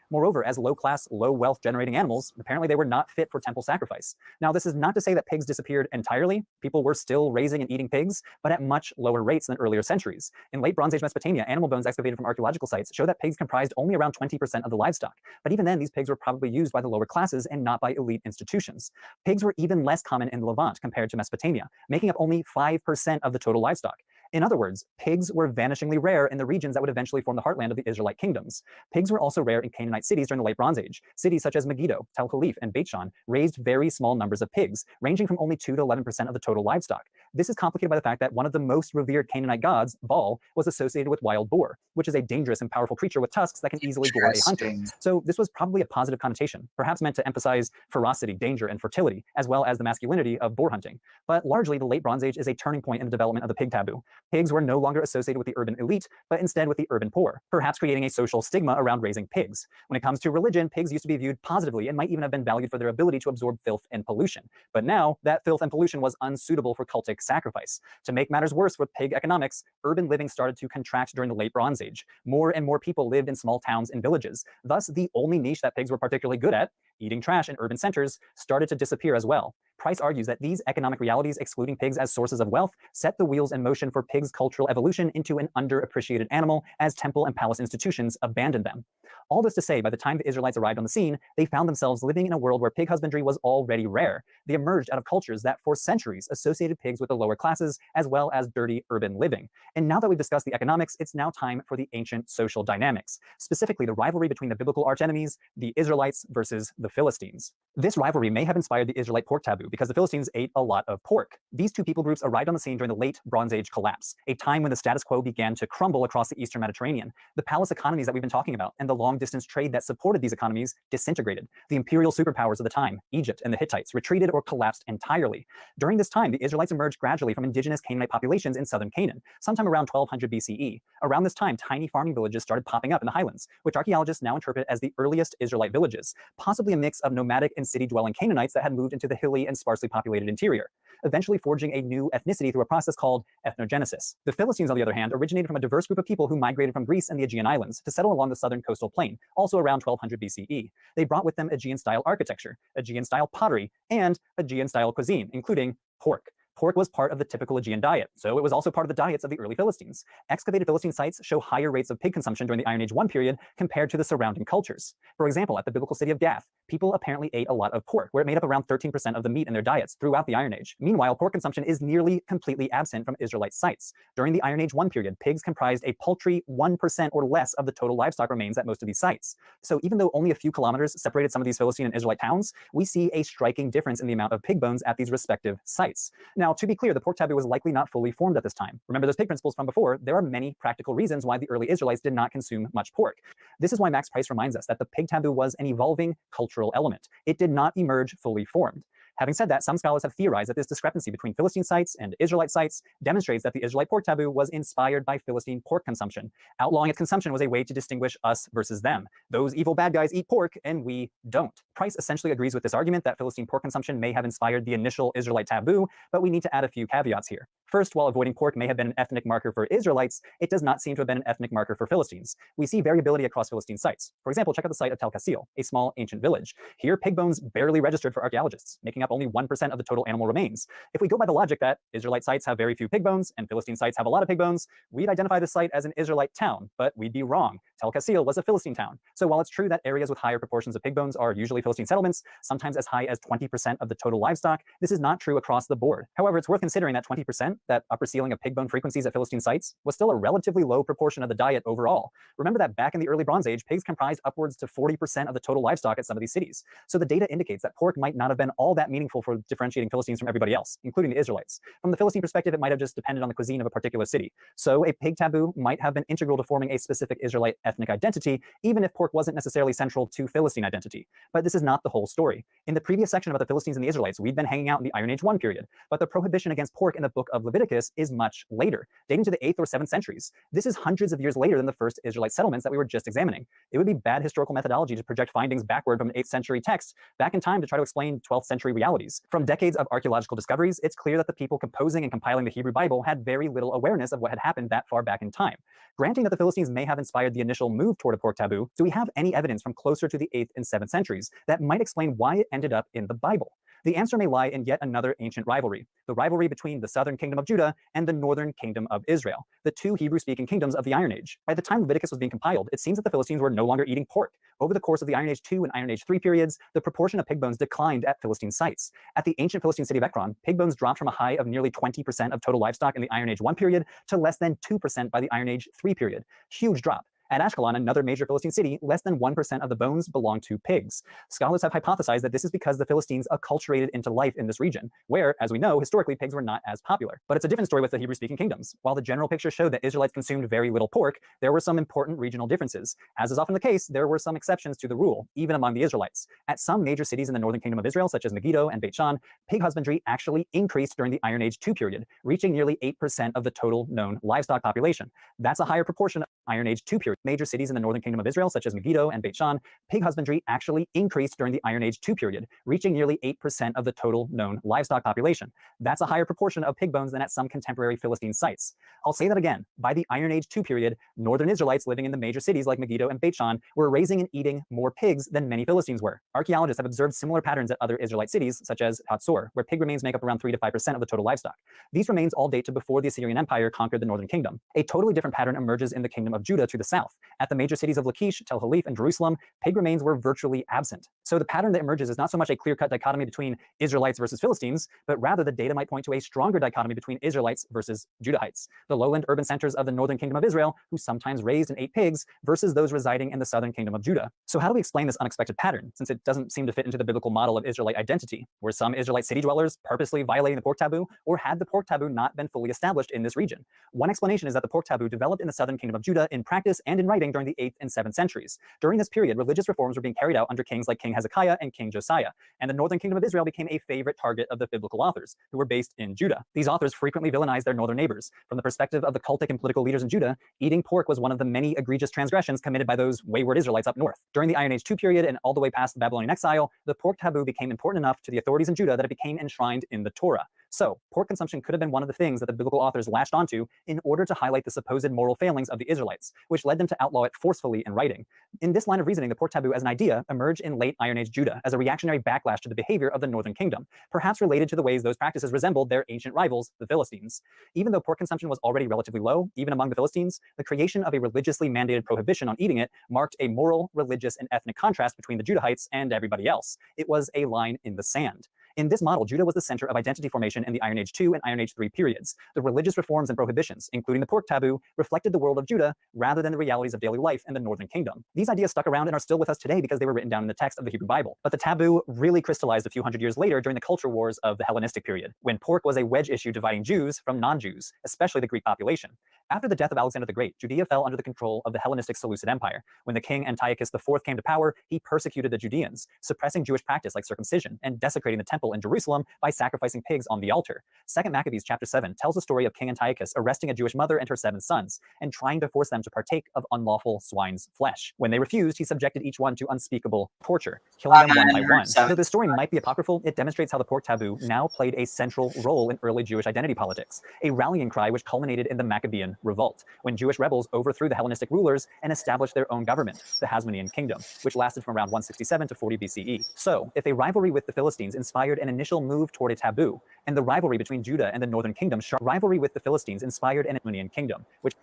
J: Moreover, as low-class, low-wealth generating animals, apparently they were not fit for temple sacrifice. Now, this is not to say that pigs disappeared entirely. People were still raising and eating pigs, but at much lower rates than earlier centuries. In late Bronze Age Mesopotamia, animal bones excavated from archaeological sites show that pigs comprised only around 20% of the livestock. But even then, these pigs were probably used by the lower classes and not by elite institutions. Pigs were even less common in the Levant compared to Mesopotamia, making up only 5% of the total livestock. In other words, pigs were vanishingly rare in the regions that would eventually form the heartland of the Israelite kingdoms. Pigs were also rare in Canaanite cities during the late Bronze Age. Cities such as Megiddo, Tel Khalif, and Beit Shan raised very small numbers of pigs, ranging from only 2 to 11% of the total livestock. This is complicated by the fact that one of the most revered Canaanite gods, Baal, was associated with wild boar, which is a dangerous and powerful creature with tusks that can easily gore a hunter. So this was probably a positive connotation, perhaps meant to emphasize ferocity, danger, and fertility, as well as the masculinity of boar hunting. But largely, the late Bronze Age is a turning point in the development of the pig taboo. Pigs were no longer associated with the urban elite, but instead with the urban poor, perhaps creating a social stigma around raising pigs. When it comes to religion, pigs used to be viewed positively and might even have been valued for their ability to absorb filth and pollution. But now, that filth and pollution was unsuitable for cultic sacrifice. To make matters worse with pig economics, urban living started to contract during the late Bronze Age. More and more people lived in small towns and villages. Thus, the only niche that pigs were particularly good at, eating trash in urban centers, started to disappear as well. Price argues that these economic realities, excluding pigs as sources of wealth, set the wheels in motion for pigs' cultural evolution into an underappreciated animal as temple and palace institutions abandoned them. All this to say, by the time the Israelites arrived on the scene, they found themselves living in a world where pig husbandry was already rare. They emerged out of cultures that for centuries associated pigs with the lower classes as well as dirty urban living. And now that we've discussed the economics, it's now time for the ancient social dynamics, specifically the rivalry between the biblical archenemies, the Israelites versus the Philistines. This rivalry may have inspired the Israelite pork taboo because the Philistines ate a lot of pork. These two people groups arrived on the scene during the late Bronze Age collapse, a time when the status quo began to crumble across the Eastern Mediterranean. The palace economies that we've been talking about and the long-distance trade that supported these economies disintegrated. The imperial superpowers of the time, Egypt and the Hittites, retreated or collapsed entirely. During this time, the Israelites emerged gradually from indigenous Canaanite populations in southern Canaan, sometime around 1200 BCE. Around this time, tiny farming villages started popping up in the highlands, which archaeologists now interpret as the earliest Israelite villages, possibly a mix of nomadic and city-dwelling Canaanites that had moved into the hilly and sparsely populated interior, eventually forging a new ethnicity through a process called ethnogenesis. The Philistines, on the other hand, originated from a diverse group of people who migrated from Greece and the Aegean Islands to settle along the southern coastal plain, also around 1200 BCE. They brought with them Aegean-style architecture, Aegean-style pottery, and Aegean-style cuisine, including pork. Pork was part of the typical Aegean diet, so it was also part of the diets of the early Philistines. Excavated Philistine sites show higher rates of pig consumption during the Iron Age 1 period compared to the surrounding cultures. For example, at the biblical city of Gath, people apparently ate a lot of pork, where it made up around 13% of the meat in their diets throughout the Iron Age. Meanwhile, pork consumption is nearly completely absent from Israelite sites. During the Iron Age 1 period, pigs comprised a paltry 1% or less of the total livestock remains at most of these sites. So even though only a few kilometers separated some of these Philistine and Israelite towns, we see a striking difference in the amount of pig bones at these respective sites. Now, to be clear, the pork taboo was likely not fully formed at this time. Remember those pig principles from before, there are many practical reasons why the early Israelites did not consume much pork. This is why Max Price reminds us that the pig taboo was an evolving cultural element. It did not emerge fully formed. Having said that, some scholars have theorized that this discrepancy between Philistine sites and Israelite sites demonstrates that the Israelite pork taboo was inspired by Philistine pork consumption. Outlawing its consumption was a way to distinguish us versus them. Those evil bad guys eat pork, and we don't. Price essentially agrees with this argument that Philistine pork consumption may have inspired the initial Israelite taboo, but we need to add a few caveats here. First, while avoiding pork may have been an ethnic marker for Israelites, it does not seem to have been an ethnic marker for Philistines. We see variability across Philistine sites. For example, check out the site of Tel Kassil, a small ancient village. Here, pig bones barely registered for archaeologists, making up only 1% of the total animal remains. If we go by the logic that Israelite sites have very few pig bones and Philistine sites have a lot of pig bones, we'd identify this site as an Israelite town, but we'd be wrong. Tel Kassil was a Philistine town. So while it's true that areas with higher proportions of pig bones are usually Philistine settlements, sometimes as high as 20% of the total livestock, this is not true across the board. However, it's worth considering that 20%, that upper ceiling of pig bone frequencies at Philistine sites, was still a relatively low proportion of the diet overall. Remember that back in the early Bronze Age, pigs comprised upwards to 40% of the total livestock at some of these cities. So the data indicates that pork might not have been all that meaningful for differentiating Philistines from everybody else, including the Israelites. From the Philistine perspective, it might have just depended on the cuisine of a particular city. So a pig taboo might have been integral to forming a specific Israelite ethnic identity, even if pork wasn't necessarily central to Philistine identity. But this is not the whole story. In the previous section about the Philistines and the Israelites, we'd been hanging out in the Iron Age 1 period, but the prohibition against pork in the book of Leviticus is much later, dating to the 8th or 7th centuries. This is hundreds of years later than the first Israelite settlements that we were just examining. It would be bad historical methodology to project findings backward from an 8th century text back in time to try to explain 12th century realities. From decades of archaeological discoveries, it's clear that the people composing and compiling the Hebrew Bible had very little awareness of what had happened that far back in time. Granting that the Philistines may have inspired the initial move toward a pork taboo, do we have any evidence from closer to the 8th and 7th centuries that might explain why it ended up in the Bible? The answer may lie in yet another ancient rivalry, the rivalry between the southern kingdom of Judah and the northern kingdom of Israel, the two Hebrew-speaking kingdoms of the Iron Age. By the time Leviticus was being compiled, it seems that the Philistines were no longer eating pork. Over the course of the Iron Age 2 and Iron Age 3 periods, the proportion of pig bones declined at Philistine sites. At the ancient Philistine city of Ekron, pig bones dropped from a high of nearly 20% of total livestock in the Iron Age 1 period to less than 2% by the Iron Age 3 period. Huge drop. At Ashkelon, another major Philistine city, less than 1% of the bones belong to pigs. Scholars have hypothesized that this is because the Philistines acculturated into life in this region, where, as we know, historically pigs were not as popular. But it's a different story with the Hebrew-speaking kingdoms. While the general picture showed that Israelites consumed very little pork, there were some important regional differences. As is often the case, there were some exceptions to the rule, even among the Israelites. At some major cities in the northern kingdom of Israel, such as Megiddo and Beit Shan, pig husbandry actually increased during the Iron Age 2 period, reaching nearly 8% of the total known livestock population. That's a higher proportion of Iron Age 2 period. Major cities in the northern kingdom of Israel, such as Megiddo and Beit Shan, pig husbandry actually increased during the Iron Age 2 period, reaching nearly 8% of the total known livestock population. That's a higher proportion of pig bones than at some contemporary Philistine sites. I'll say that again. By the Iron Age 2 period, northern Israelites living in the major cities like Megiddo and Beit Shan were raising and eating more pigs than many Philistines were. Archaeologists have observed similar patterns at other Israelite cities, such as Hatzor, where pig remains make up around 3 to 5% of the total livestock. These remains all date to before the Assyrian Empire conquered the northern kingdom. A totally different pattern emerges in the kingdom of Judah to the south. At the major cities of Lachish, Tel Halif, and Jerusalem, pig remains were virtually absent. So the pattern that emerges is not so much a clear-cut dichotomy between Israelites versus Philistines, but rather the data might point to a stronger dichotomy between Israelites versus Judahites, the lowland urban centers of the northern kingdom of Israel, who sometimes raised and ate pigs, versus those residing in the southern kingdom of Judah. So how do we explain this unexpected pattern, since it doesn't seem to fit into the biblical model of Israelite identity? Were some Israelite city dwellers purposely violating the pork taboo, or had the pork taboo not been fully established in this region? One explanation is that the pork taboo developed in the southern kingdom of Judah in practice and in writing during the 8th and 7th centuries. During this period, religious reforms were being carried out under kings like King Hezekiah and King Josiah, and the northern kingdom of Israel became a favorite target of the biblical authors, who were based in Judah. These authors frequently villainized their northern neighbors. From the perspective of the cultic and political leaders in Judah, eating pork was one of the many egregious transgressions committed by those wayward Israelites up north. During the Iron Age 2 period and all the way past the Babylonian exile, the pork taboo became important enough to the authorities in Judah that it became enshrined in the Torah. So, pork consumption could have been one of the things that the biblical authors latched onto in order to highlight the supposed moral failings of the Israelites, which led them to outlaw it forcefully in writing. In this line of reasoning, the pork taboo as an idea emerged in late Iron Age Judah as a reactionary backlash to the behavior of the northern kingdom, perhaps related to the ways those practices resembled their ancient rivals, the Philistines. Even though pork consumption was already relatively low, even among the Philistines, the creation of a religiously mandated prohibition on eating it marked a moral, religious, and ethnic contrast between the Judahites and everybody else. It was a line in the sand. In this model, Judah was the center of identity formation in the Iron Age 2 and Iron Age 3 periods. The religious reforms and prohibitions, including the pork taboo, reflected the world of Judah rather than the realities of daily life in the northern kingdom. These ideas stuck around and are still with us today because they were written down in the text of the Hebrew Bible. But the taboo really crystallized a few hundred years later during the culture wars of the Hellenistic period, when pork was a wedge issue dividing Jews from non-Jews, especially the Greek population. After the death of Alexander the Great, Judea fell under the control of the Hellenistic Seleucid Empire. When the king Antiochus IV came to power, he persecuted the Judeans, suppressing Jewish practice like circumcision and desecrating the temple in Jerusalem by sacrificing pigs on the altar. 2 Maccabees chapter 7 tells the story of King Antiochus arresting a Jewish mother and her 7 sons and trying to force them to partake of unlawful swine's flesh. When they refused, he subjected each one to unspeakable torture, killing them one by one. Though this story might be apocryphal, it demonstrates how the pork taboo now played a central role in early Jewish identity politics, a rallying cry which culminated in the Maccabean Revolt, when Jewish rebels overthrew the Hellenistic rulers and established their own government, the Hasmonean Kingdom, which lasted from around 167 to 40 BCE. So, if a rivalry with the Philistines inspired an initial move toward a taboo, and the rivalry between Judah and the northern kingdom, rivalry with the Philistines inspired an Hasmonean Kingdom, which...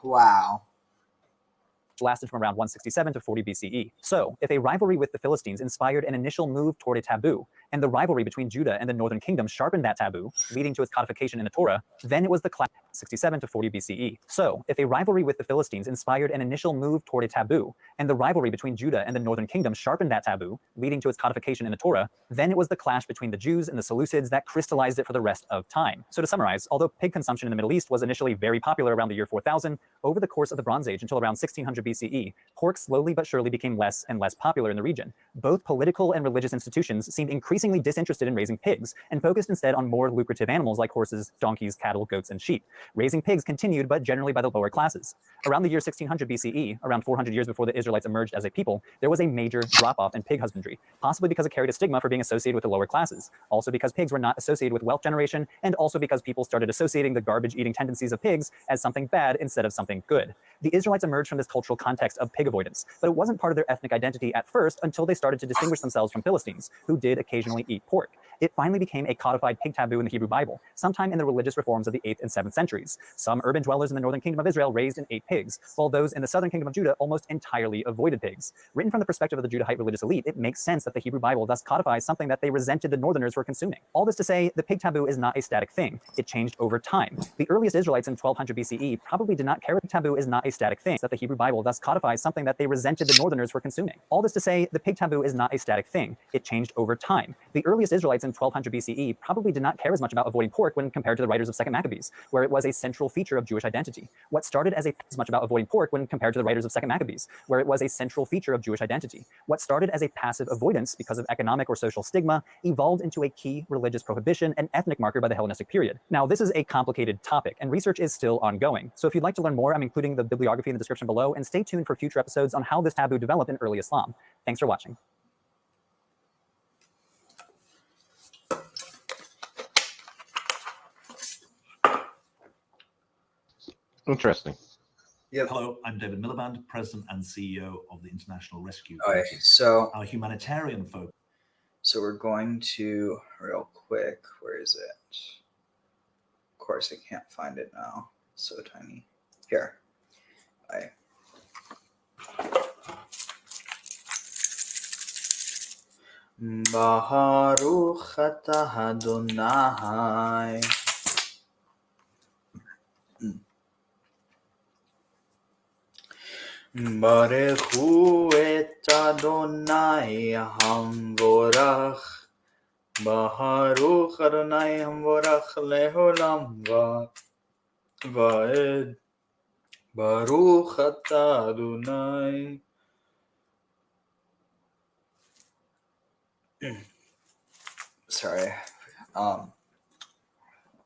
A: Wow.
J: lasted from around 167 to 40 BCE. So, if a rivalry with the Philistines inspired an initial move toward a taboo, and the rivalry between Judah and the northern kingdom sharpened that taboo, leading to its codification in the Torah, then it was the clash 67 to 40 BCE. So, if a rivalry with the Philistines inspired an initial move toward a taboo, and the rivalry between Judah and the northern kingdom sharpened that taboo, leading to its codification in the Torah, then it was the clash between the Jews and the Seleucids that crystallized it for the rest of time. So to summarize, although pig consumption in the Middle East was initially very popular around the year 4000, over the course of the Bronze Age until around 1600 BCE, pork slowly but surely became less and less popular in the region. Both political and religious institutions seemed increasingly disinterested in raising pigs and focused instead on more lucrative animals like horses, donkeys, cattle, goats, and sheep. Raising pigs continued, but generally by the lower classes. Around the year 1600 BCE, around 400 years before the Israelites emerged as a people, there was a major drop-off in pig husbandry, possibly because it carried a stigma for being associated with the lower classes, also because pigs were not associated with wealth generation, and also because people started associating the garbage-eating tendencies of pigs as something bad instead of something good. The Israelites emerged from this cultural context of pig avoidance, but it wasn't part of their ethnic identity at first until they started to distinguish themselves from Philistines, who did occasionally eat pork. It finally became a codified pig taboo in the Hebrew Bible, sometime in the religious reforms of the 8th and 7th centuries. Some urban dwellers in the northern kingdom of Israel raised and ate pigs, while those in the southern kingdom of Judah almost entirely avoided pigs. Written from the perspective of the Judahite religious elite, it makes sense that the Hebrew Bible thus codifies something that they resented the northerners for consuming. All this to say, the pig taboo is not a static thing. It changed over time. The earliest Israelites in 1200 BCE probably did not care. The taboo is not a static thing, that the Hebrew Bible thus codifies something that they resented the northerners for consuming. All this to say, the pig taboo is not a static thing. It changed over time. The earliest Israelites in 1200 BCE probably did not care as much about avoiding pork when compared to the writers of 2nd Maccabees, where it was a central feature of Jewish identity. What started as much about avoiding pork when compared to the writers of 2nd Maccabees, where it was a central feature of Jewish identity. What started as a passive avoidance because of economic or social stigma evolved into a key religious prohibition and ethnic marker by the Hellenistic period. Now, this is a complicated topic, and research is still ongoing. So if you'd like to learn more, I'm including the bibliography in the description below, and stay tuned for future episodes on how this taboo developed in early Islam. Thanks for watching.
D: Interesting.
A: Yep.
L: Hello, I'm David Miliband, President and CEO of the International Rescue.
A: Okay, so
L: our humanitarian focus.
A: So we're going to, real quick, where is it? Of course, I can't find it now. It's so tiny. Here. Baruch atah Adonai. Barechu et Adonai hamvorach. Baruch Adonai hamvorach leholam va'ed. Baruch atah Adonai. Sorry, I'm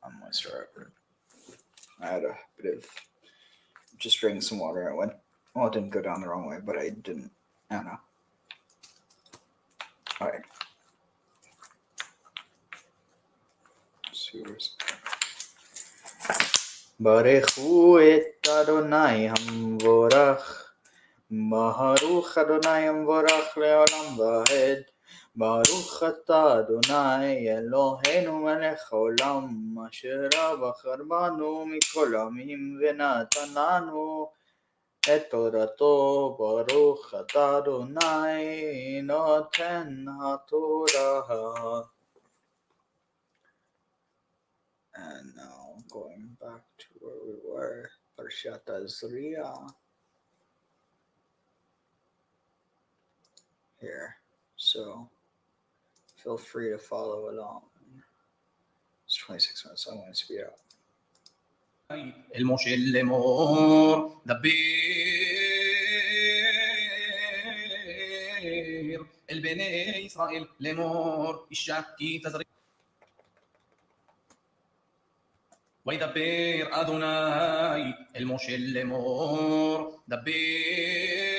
A: gonna start. I had a bit of just drinking some water. I went. Well, it didn't go down the wrong way, but I didn't. I don't know. All right. Let's see where's. Barechu et Adonai hamvorach. Baruch Adonai hamvorach leolam va'ed. Baruch atah Adonai Eloheinu melech haolam asher בחר בנו מכל העמים ונתן לנו את תורתו. ברוך אתה אדוני נותן התורה. And now going back to where we were, Parsha Tazria. Here, so feel free to follow along. It's 26 minutes, so I'm going to speed up.
M: الموشي الليمور دبير البني إسرائيل ليمور الشاكي تزري ويدبر أدوناي الموشي الليمور دبير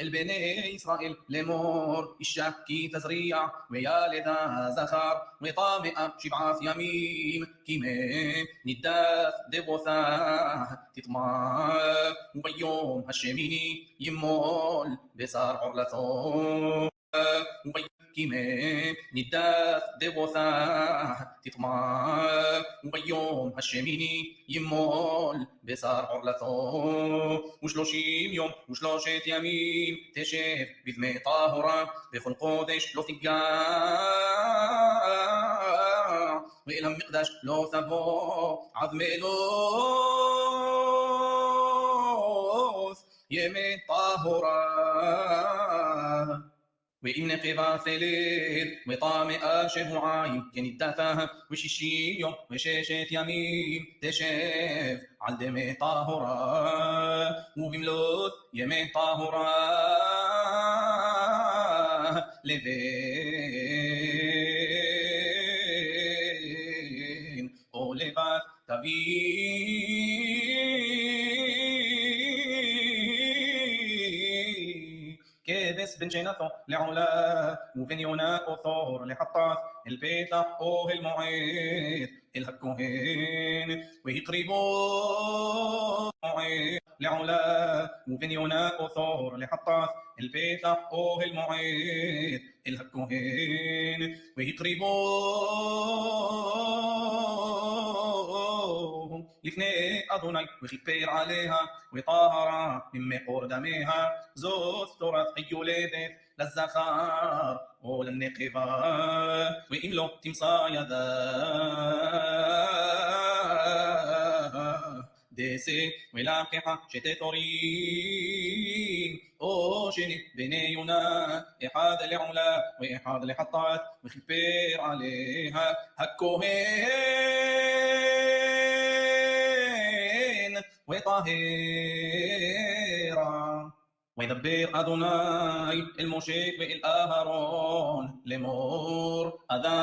M: البني إسرائيل لمور الشاكي تزريع ويالد زخر وطامئ 7 يمين كيمي نداث دبوثاه تطمع ويوم الشميني يمول بصار عرلثون كيمي نداث دبوثا تطمع وبيوم هالشميني يمول بصار عرلثو وشلوشيم يوم وشلوشت يمين تشف بذمي طاهرة بخل قودش لو ثقاع وإلهم مقدش لو ثبو عظمي لوث يمي طاهرة وإن قبا ثليل وطامئة شبه عايم كنتاثاها وشيشين يوم وشيشت يمين تشف عالدمي طاهرة وبملوث يمي طاهرة لذين أولفات تبين كيبس بن جيناثو لعلا وبن يونا أثور لحطاث البيتا أو المعيد الهكوهين ويقربوا معيد لعلا وبن يونا أثور لحطاث البيتا أو المعيد الهكوهين ويقربوا לפני אדוני וכיפר עליה וטהרה ממקור דמיה זאת תורת היולדת לזכר או לנקבה ואם לא תמצא ידה דסה ולקחה שתתורים או שני בני יונה אחד לעולה ואחד לחטאת וכיפר עליה הכהן وطهيرا ويدبر أدوناي الموشي وإل أهرون لمور أدام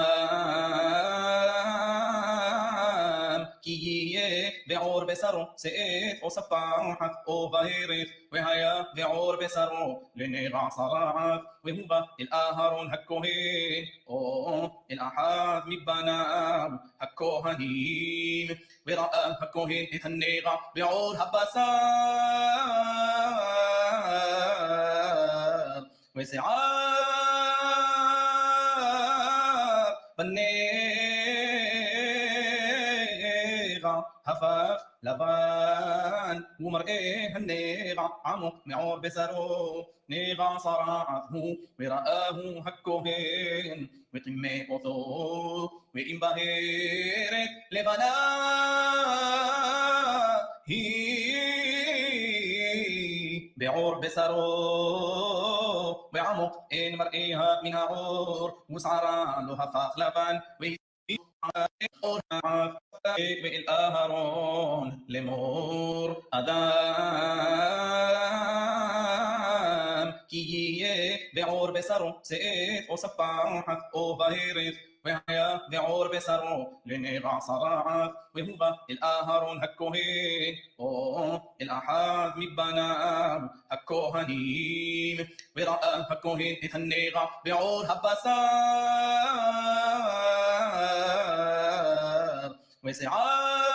M: كي بعور بسرو سيف وصباحت أو بهيرت وهيا بعور بسرو لنغع صراعت وهو الأهرون هكوهين أو الأحاد مبناو هكوهنين ورأى هكوهين إثنيغا بعور هبسار وسعار بنيغا هفاق لبان ومرئيه النيغا عمق معور بسرو نيغا صراعته ورآه هكوهين وقمي أثو وإن بهيرت لبنا بعور بسرو بعمق إن مرئيها من عور وسعرا لها فاخلفا بالأهرون لمور أدام كي بعور بسرو سيف وصباحت أو بهيرت وهي بعور بسرو لنغع صراعت وهو الأهرون هكوهين أو الأحاد مبناو هكوهنين ورأى هكوهين إثنيغا بعور هبسار وسعار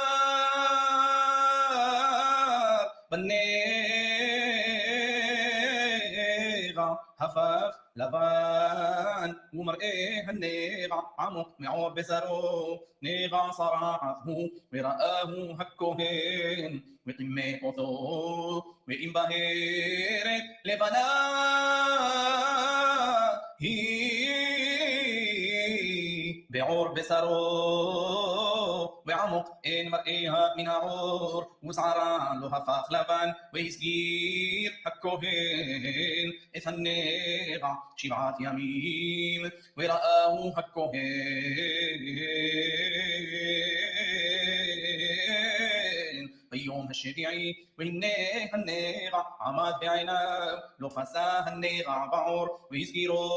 M: بنيغا هفاق لبان ومرئيه النيغا عمق معور بسرو نيغا صراعته ورآه هكوهين وقمي أثو وإن بهيرت لبنا بعور بسرو بعمق إن مرئيها من عور وسعرا لها فاخلفا ويسجير هكوهين إثنيغا 7 يمين ورآه هكوهين بيوم هالشفيعي وإنه النيغا عماد بعيناه لو فساه النيغا بعور ويسجيرو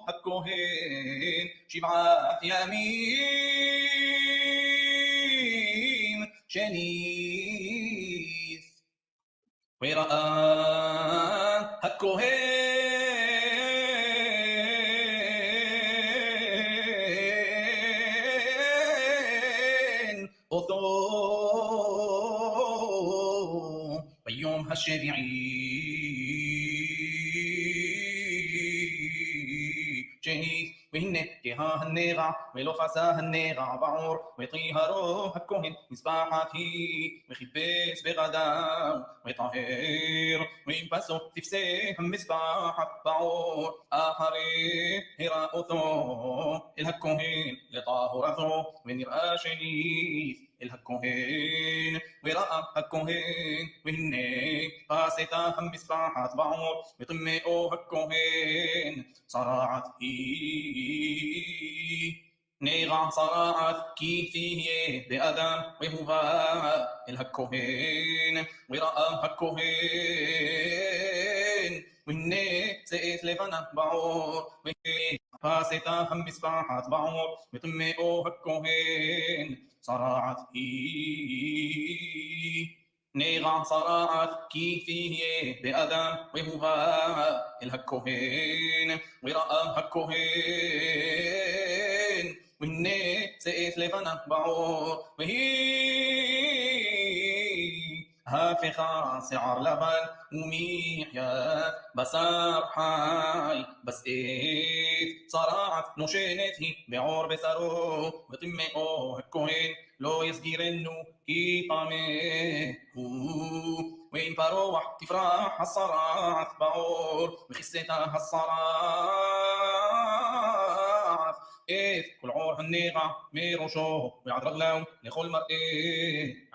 M: هكوهين 7 يمين شنيث ورآه هكوهين أثو بيوم هالشفيعي והנה כהה הנגע ולא פסה הנגע בעור וטהרו הכהן מזבחת היא וחיפש בגדיו וטהר ואם פסו תפסה המזבחת בעור אחרי הראותו אל הכהן לטהרתו ונראה שנית אל הכהן וראה הכהן והנה פסתה המזבחת בעור וטמאו הכהן צרעת היא נגע צרעת כי תהיה באדם והובא אל הכהן וראה הכהן והנה צאת לבנה בעור פסתה המזבחת בעור וטמאו הכהן צרעת היא נגע צרעת כי תהיה באדם והובא אל הכהן וראה הכהן והנה צאת לבנה בעור והיא הפכה שיער לבן ומחיה בשר חי בשאת צרעת נושנת היא בעור בשרו וטמאו הכהן לא יסגירנו כי טמא הוא ואם ברוח תפרח הצרעת בעור וכיסתה הצרעת את כל עור הנגע מראשו ועד רגליו לכל מראה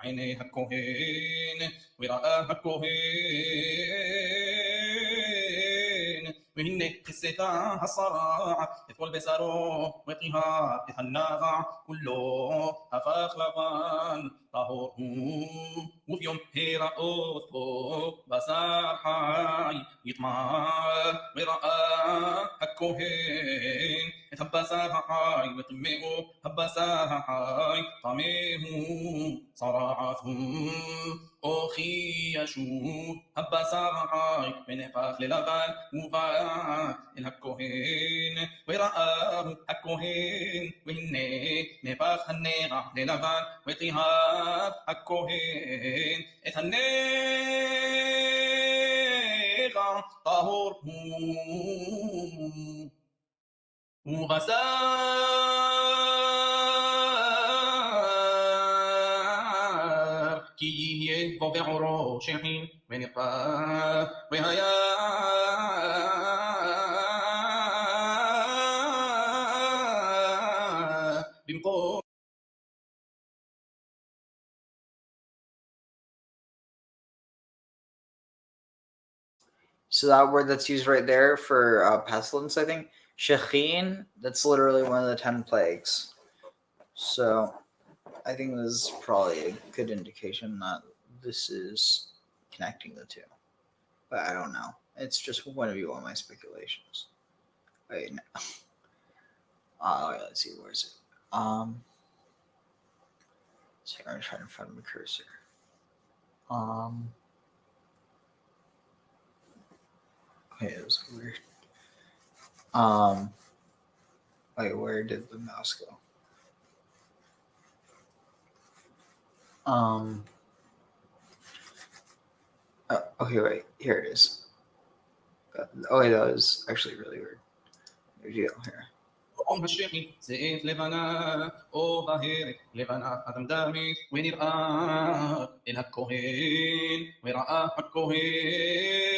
M: עיני הכהן וראה הכהן והנה כיסתה הצרעת את כל בשרו וטהר את הנגע כולו הפך לבן טהור הוא וביום הראותו בשר חי יטמע וראה הכהן את הבשר החי וטמאו הבשר החי טמא הוא צרעת הוא או כי ישוב הבשר החי ונהפך ללבן ובא אל הכהן וראה הכהן והנה נהפך הנגע ללבן וטהר הכהן את הנגע טהור הוא ובשר כי יהיה בו בעורו שחין ונרפא והיה במקום
A: So that word that's used right there for pestilence, I think, shechin, that's literally one of the 10 plagues. So I think this is probably a good indication that this is connecting the two. But I don't know. It's just one of my speculations. Wait, no. Let's see, where is it? So I'm trying to find my cursor. Okay, it was weird. Wait, where did the mouse go? Okay, wait, here it is. Oh, wait, that was actually really weird. Here.
M: أم الشيخي سيف لبنا أو ظهير لبنا أدم دامي ونرآ إلى الكوهين ورآ الكوهين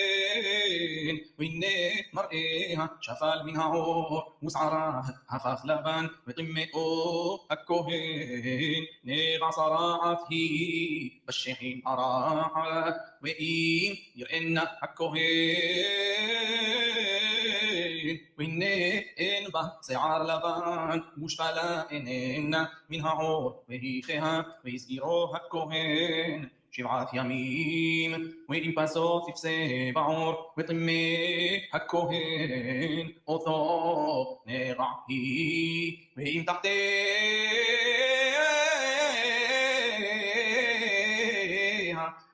M: وإني مرئيها شفال منها عور وسعرها هفاخ لبن وطمئو الكوهين نيغا صراعت هي بالشيخين أراعت وإن يرئنا الكوهين وإني إن به سعار لبن مشفلا إننا منها عور وهيخها ويسجيروها الكوهين 7 يمين وإن بسوت تفسي بعور وطمي الكوهين أوثو نغعي وإن تحتيها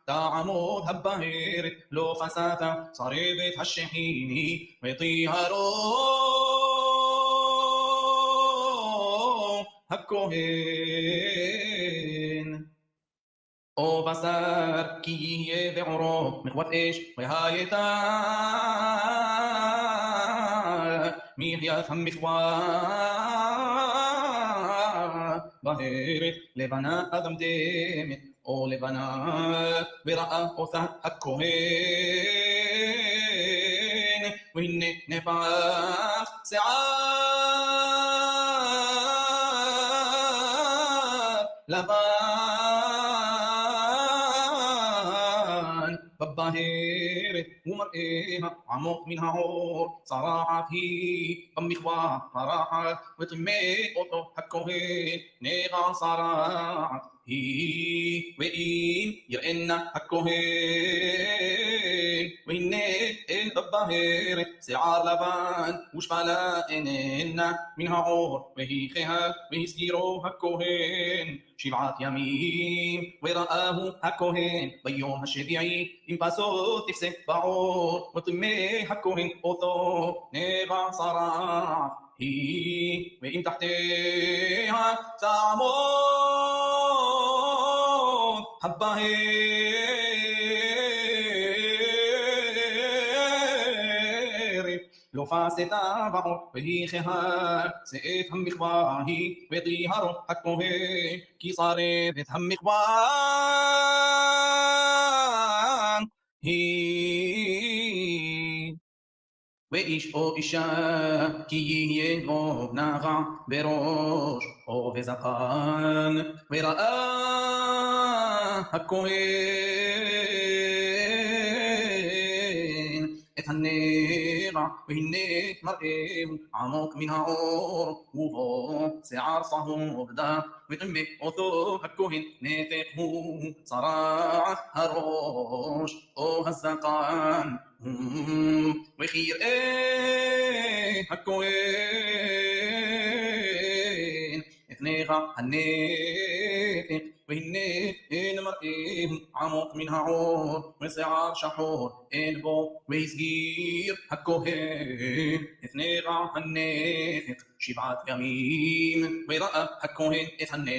M: تعمود هبهير لو فساتا صريبت هالشحيني وطيهرو הכהן או בשר כי יהיה בעורו מחוות אש והייתה מחיה אף המחווה בהרת לבנה אדמדמת או לבנה וראה אותה הכהן והנה נפח שיער לבן בבהרת ומראה עמוק מן העור צרעת היא במחווה הרחת וטמא אותו הכהן נגע צרעת היא ואם יראנה הכהן והנה אל בבהרת שיער לבן ושפלה איננה מן העור והיא כהה והסגירו הכהן 7 ימים וראהו הכהן ביום השביעי עם פסות תפסה בעור וטמא הכהן אותו נגע צרעת היא ואם תחתיה תעמוד הבהרת לא פסתה בעור והיא כהה שאת המחווה היא וטיהרו הכהן כי שרף את המחווה היא ואיש או אישה כי יהיה לו נגע בראש או בזקן וראה הכהן את הנגע והנה מראהו עמוק מן העור ובו שיער צהוב דם וטמא אותו הכהן נתק הוא צרעת הראש או הזקן וכי יראה הכהן את נגע הנתק והנה אין מראהו עמוק מן העור ושיער שחור אין בו והסגיר הכהן את נגע הנתק 7 ימים וראה הכהן את הנגע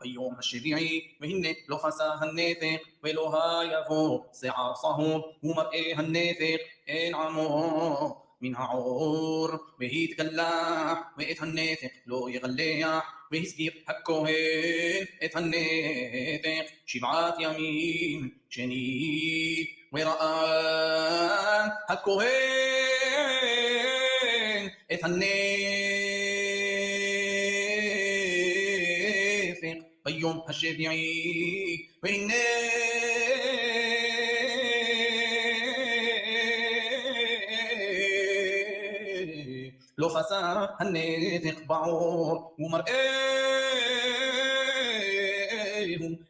M: ביום השביעי והנה לא פסה הנתק ולא יבוא שיער צהוב ומראה הנתק אין עמוק מן העור והתגלח ואת הנתק לא יגלח והסגיר הכהן את הנתק 7 ימים שנית וראה הכהן את הנתק ביום השביעי והנה לא פסה הנתק בעור ומראהו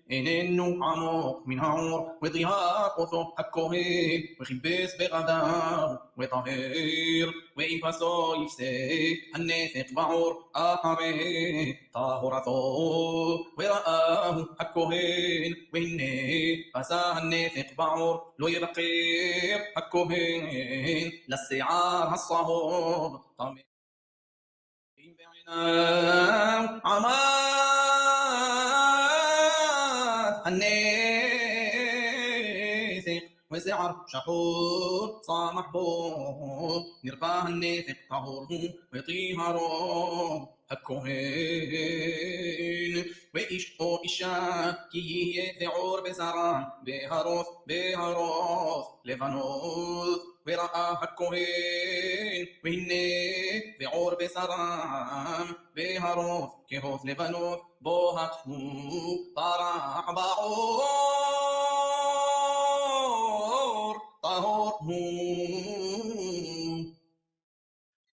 M: איננו עמוק מן העור וטיהר אותו הכהן וכיבס בגדיו וטהר ואם פסו יפסק הנתק בעור אחרי טהרתו וראהו הכהן והנה פסה הנתק בעור לא יבקר הכהן לשיער הצהוב טמא אם בעיניו עמד הנתק ושיער שחור צמח בו נרפא הנתק טהור וטיהרו הכהן ואיש או אישה כי יהיה שעור בשרם בהרוס לבנות וראה הכהן והנה שעור בשרם בהרוס כהות לבנות בו התחום פרח בעור טהור הוא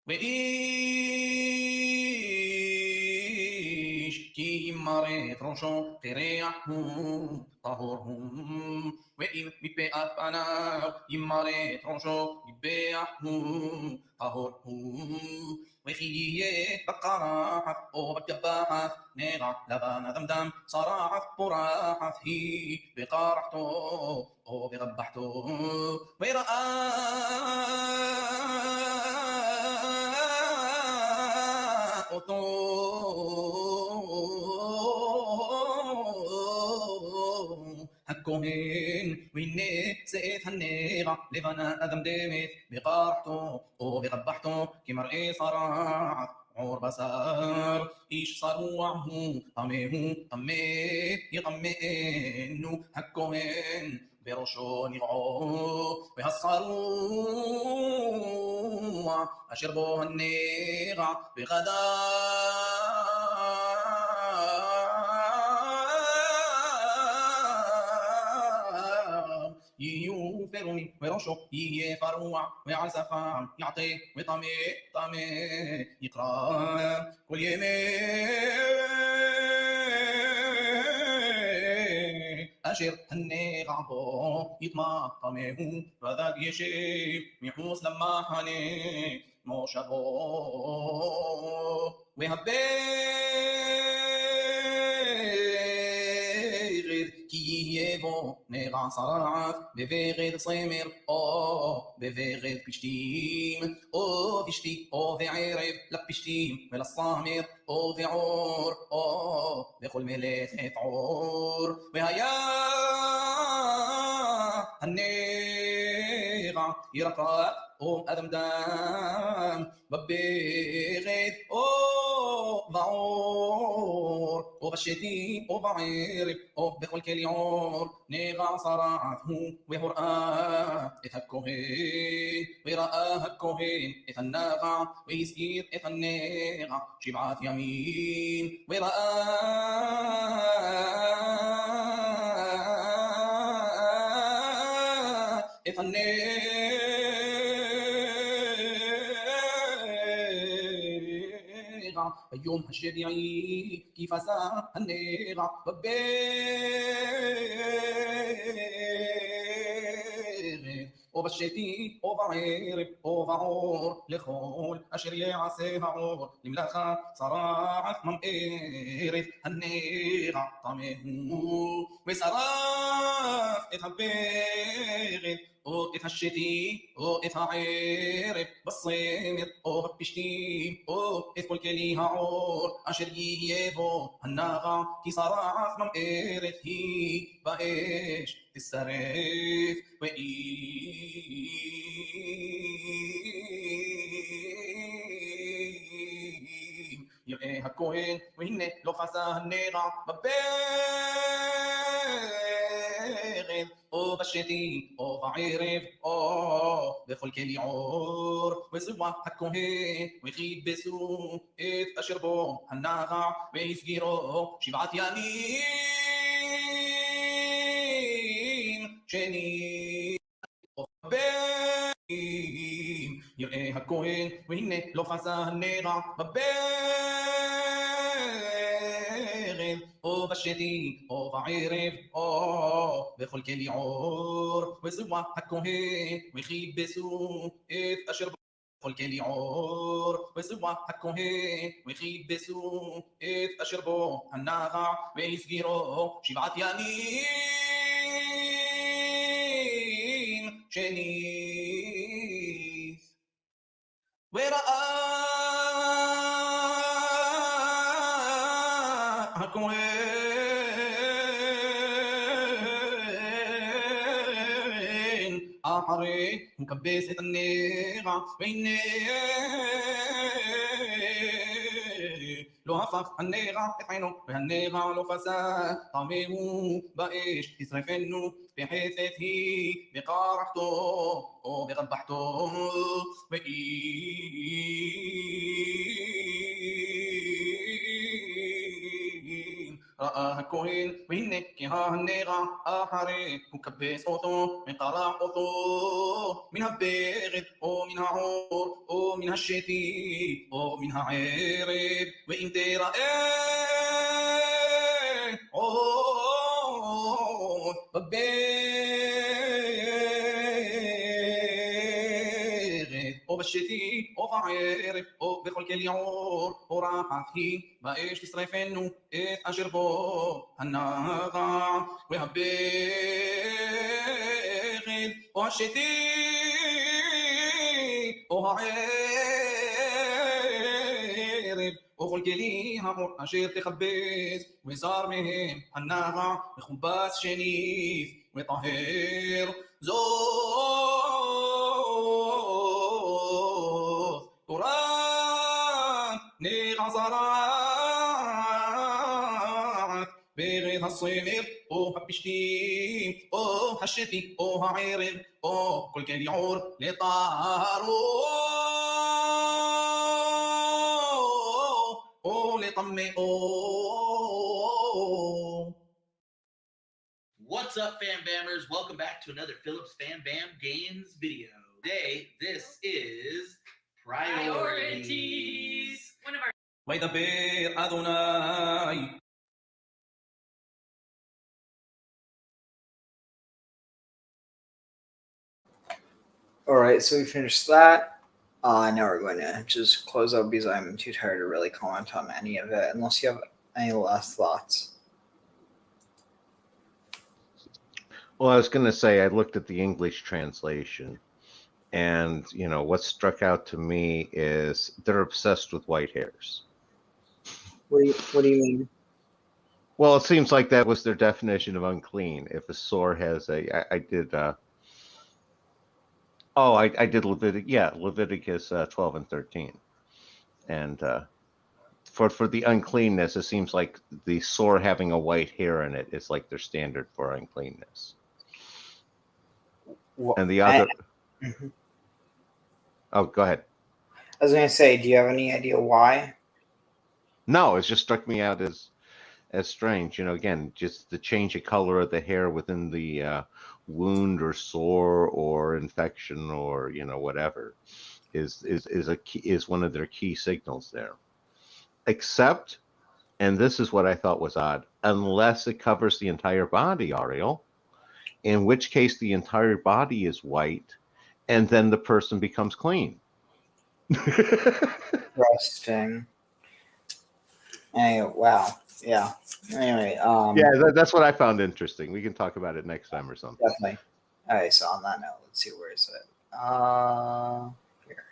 M: ואיש כי ימרט ראשו קרח הוא טהור הוא ואם מפאת פניו ימרט ראשו גיבח הוא טהור הוא וכי יהיה בקרחת או בקבחת נגע לבן אדמדם צרעת פורחת היא בקרחתו או בקבחתו וראה אותו הכהן, והנה שאת הנגע לבנה אדמדמת, וקרחתו וקבחתו כמראה צרעת, עור בשר, איש צרוע הוא, טמא הוא, טמא יטמאנו הכהן, בראשו נגעו, והצרוע אשר בו הנגע יהיו פרומים, וראשו יהיה פרוע, ועל שפם יעטה, וטמא, טמא יקרא כל ימי אשר הנגע בו יטמא, טמא הוא, ודג ישב מחוץ למחנה מושבו, והבגד כי יהיה בו נגע צרעת, בבגד צמר או בבגד פשתים, או פשתי או בערב לפשתים ולצמר, או בעור או בכל מלאכת עור, והיה הנגע ירקרק או אדם דם בבגד או בעור או בשתי או בערב או בכל כלי עור, נגע צרעת הוא, והוראה את הכהן, וראה הכהן את הנגע והזכיר את הנגע 7 ימים, וראה את הנגע ביום השביעי, כי פסע הנגע בבגד, או בשתי או בערב או בעור, לכל אשר יעשה העור למלאכה צרעת ממארת, הנגע טמא הוא, ושרף את הבגד או את השתי או את הערב בצמר או בפשתים או את כל כלי העור אשר יהיה בו הנגע, כי צרעת ממארת היא, באש תשרף, יראה הכהן, והנה לא פסע הנגע בבגד או בשתי או בערב או בכל כלי עור, וזרוע הכהן וכיבסו את אשר בו הנגע, והסגירו 7 ימים שני או בגדים, יראה הכהן, והנה לא פסע הנגע בבגד או בשתי או בערב או בכל כלי עור, וזרוע הכהן וכיבסו את אשר בו בכל כלי עור, וזרוע הכהן וכיבסו את אשר בו הנגע, והסגירו 7 ימים שניס, וראה הכהן אחרי הוא מקבס את הנגע, והנה לא הפך הנגע את עינו, והנגע לא פסק, טמא הוא, באש תשרפנו, בחסד היא, בקרחתו או בקבחתו, ראה הכהן, והנה כי הנגע אחרי הוא כבס אותו, וקרח אותו מן הבגד או מן העור או מן השתי או מן הערב, ואם תראה עוד בבגד או בשתי או בערב או בכל כלי עור, אורחת היא, באש תשרפנו את אשר בו הנגע, והבגד או השתי או הערב וכל כלי העור אשר תכבס, וזר מהם הנער מכובס שניף, וטהר זאת תורת נגע זרעת, ברד הסוהר או הפשתים או השתי או הערב או כל כלי עור לטהרו או לטמאו.
N: What's up, Fan Bammers? Welcome back to another Phillips Fan Bam Games video. Today, this is Priorities. One of our
M: וידבר אדוני.
A: All right, so we finished that. Now we're going to just close out because I'm too tired to really comment on any of it, unless you have any last thoughts.
D: Well, I was going to say I looked at the English translation, and what struck out to me is they're obsessed with white hairs.
A: What do you mean?
D: Well, it seems like that was their definition of unclean. If a sore has I did Leviticus 12 and 13, and for the uncleanness, it seems like the sore having a white hair in it is like their standard for uncleanness. And the other, oh, go ahead.
A: I was going to say, do you have any idea why?
D: No, it just struck me out as strange. Again, just the change of color of the hair within the wound or sore or infection or whatever is one of their key signals there. Except, and this is what I thought was odd, unless it covers the entire body, Ariel, in which case the entire body is white, and then the person becomes clean.
A: Interesting. Anyway, wow. Yeah. Anyway,
D: that's what I found interesting. We can talk about it next time or something.
A: Definitely. All right, so on that note, let's see, where is it? Here.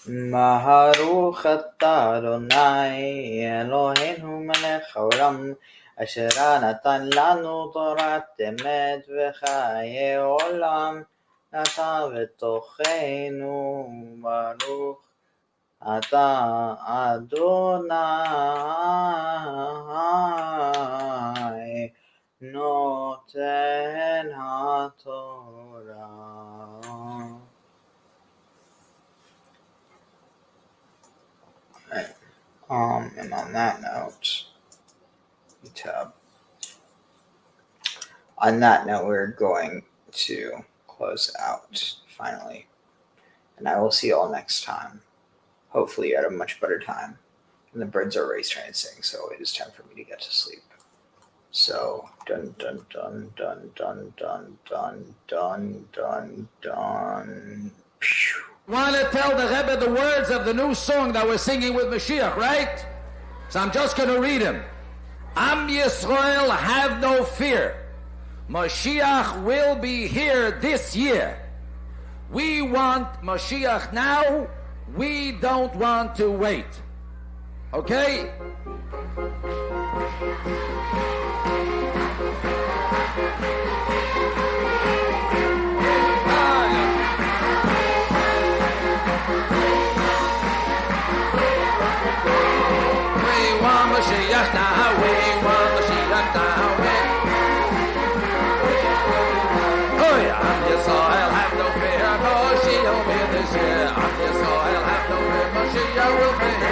A: Maharuch atah Adonai Eloheinu melech haolam אשר נתן לנו תורת אמת וחיי עולם, נטע בתוכנו ברוך אתה אדוני נותן התורה. And on that note, tab. On that note, we're going to close out finally, and I will see you all next time. Hopefully at a much better time. And the birds are already trying to sing, so it is time for me to get to sleep. So dun dun dun dun dun dun dun dun dun dun.
O: Want to tell the Rebbe the words of the new song that we're singing with Mashiach, right? So I'm just going to read him. Am Yisrael, have no fear. Mashiach will be here this year. We want Mashiach now. We don't want to wait. Okay? We want Mashiach now. We want Mashiach now. Oh yeah, Am Yisrael, have no fear. Mashiach will be this year. Am Yisrael, have no fear. Mashiach will be here.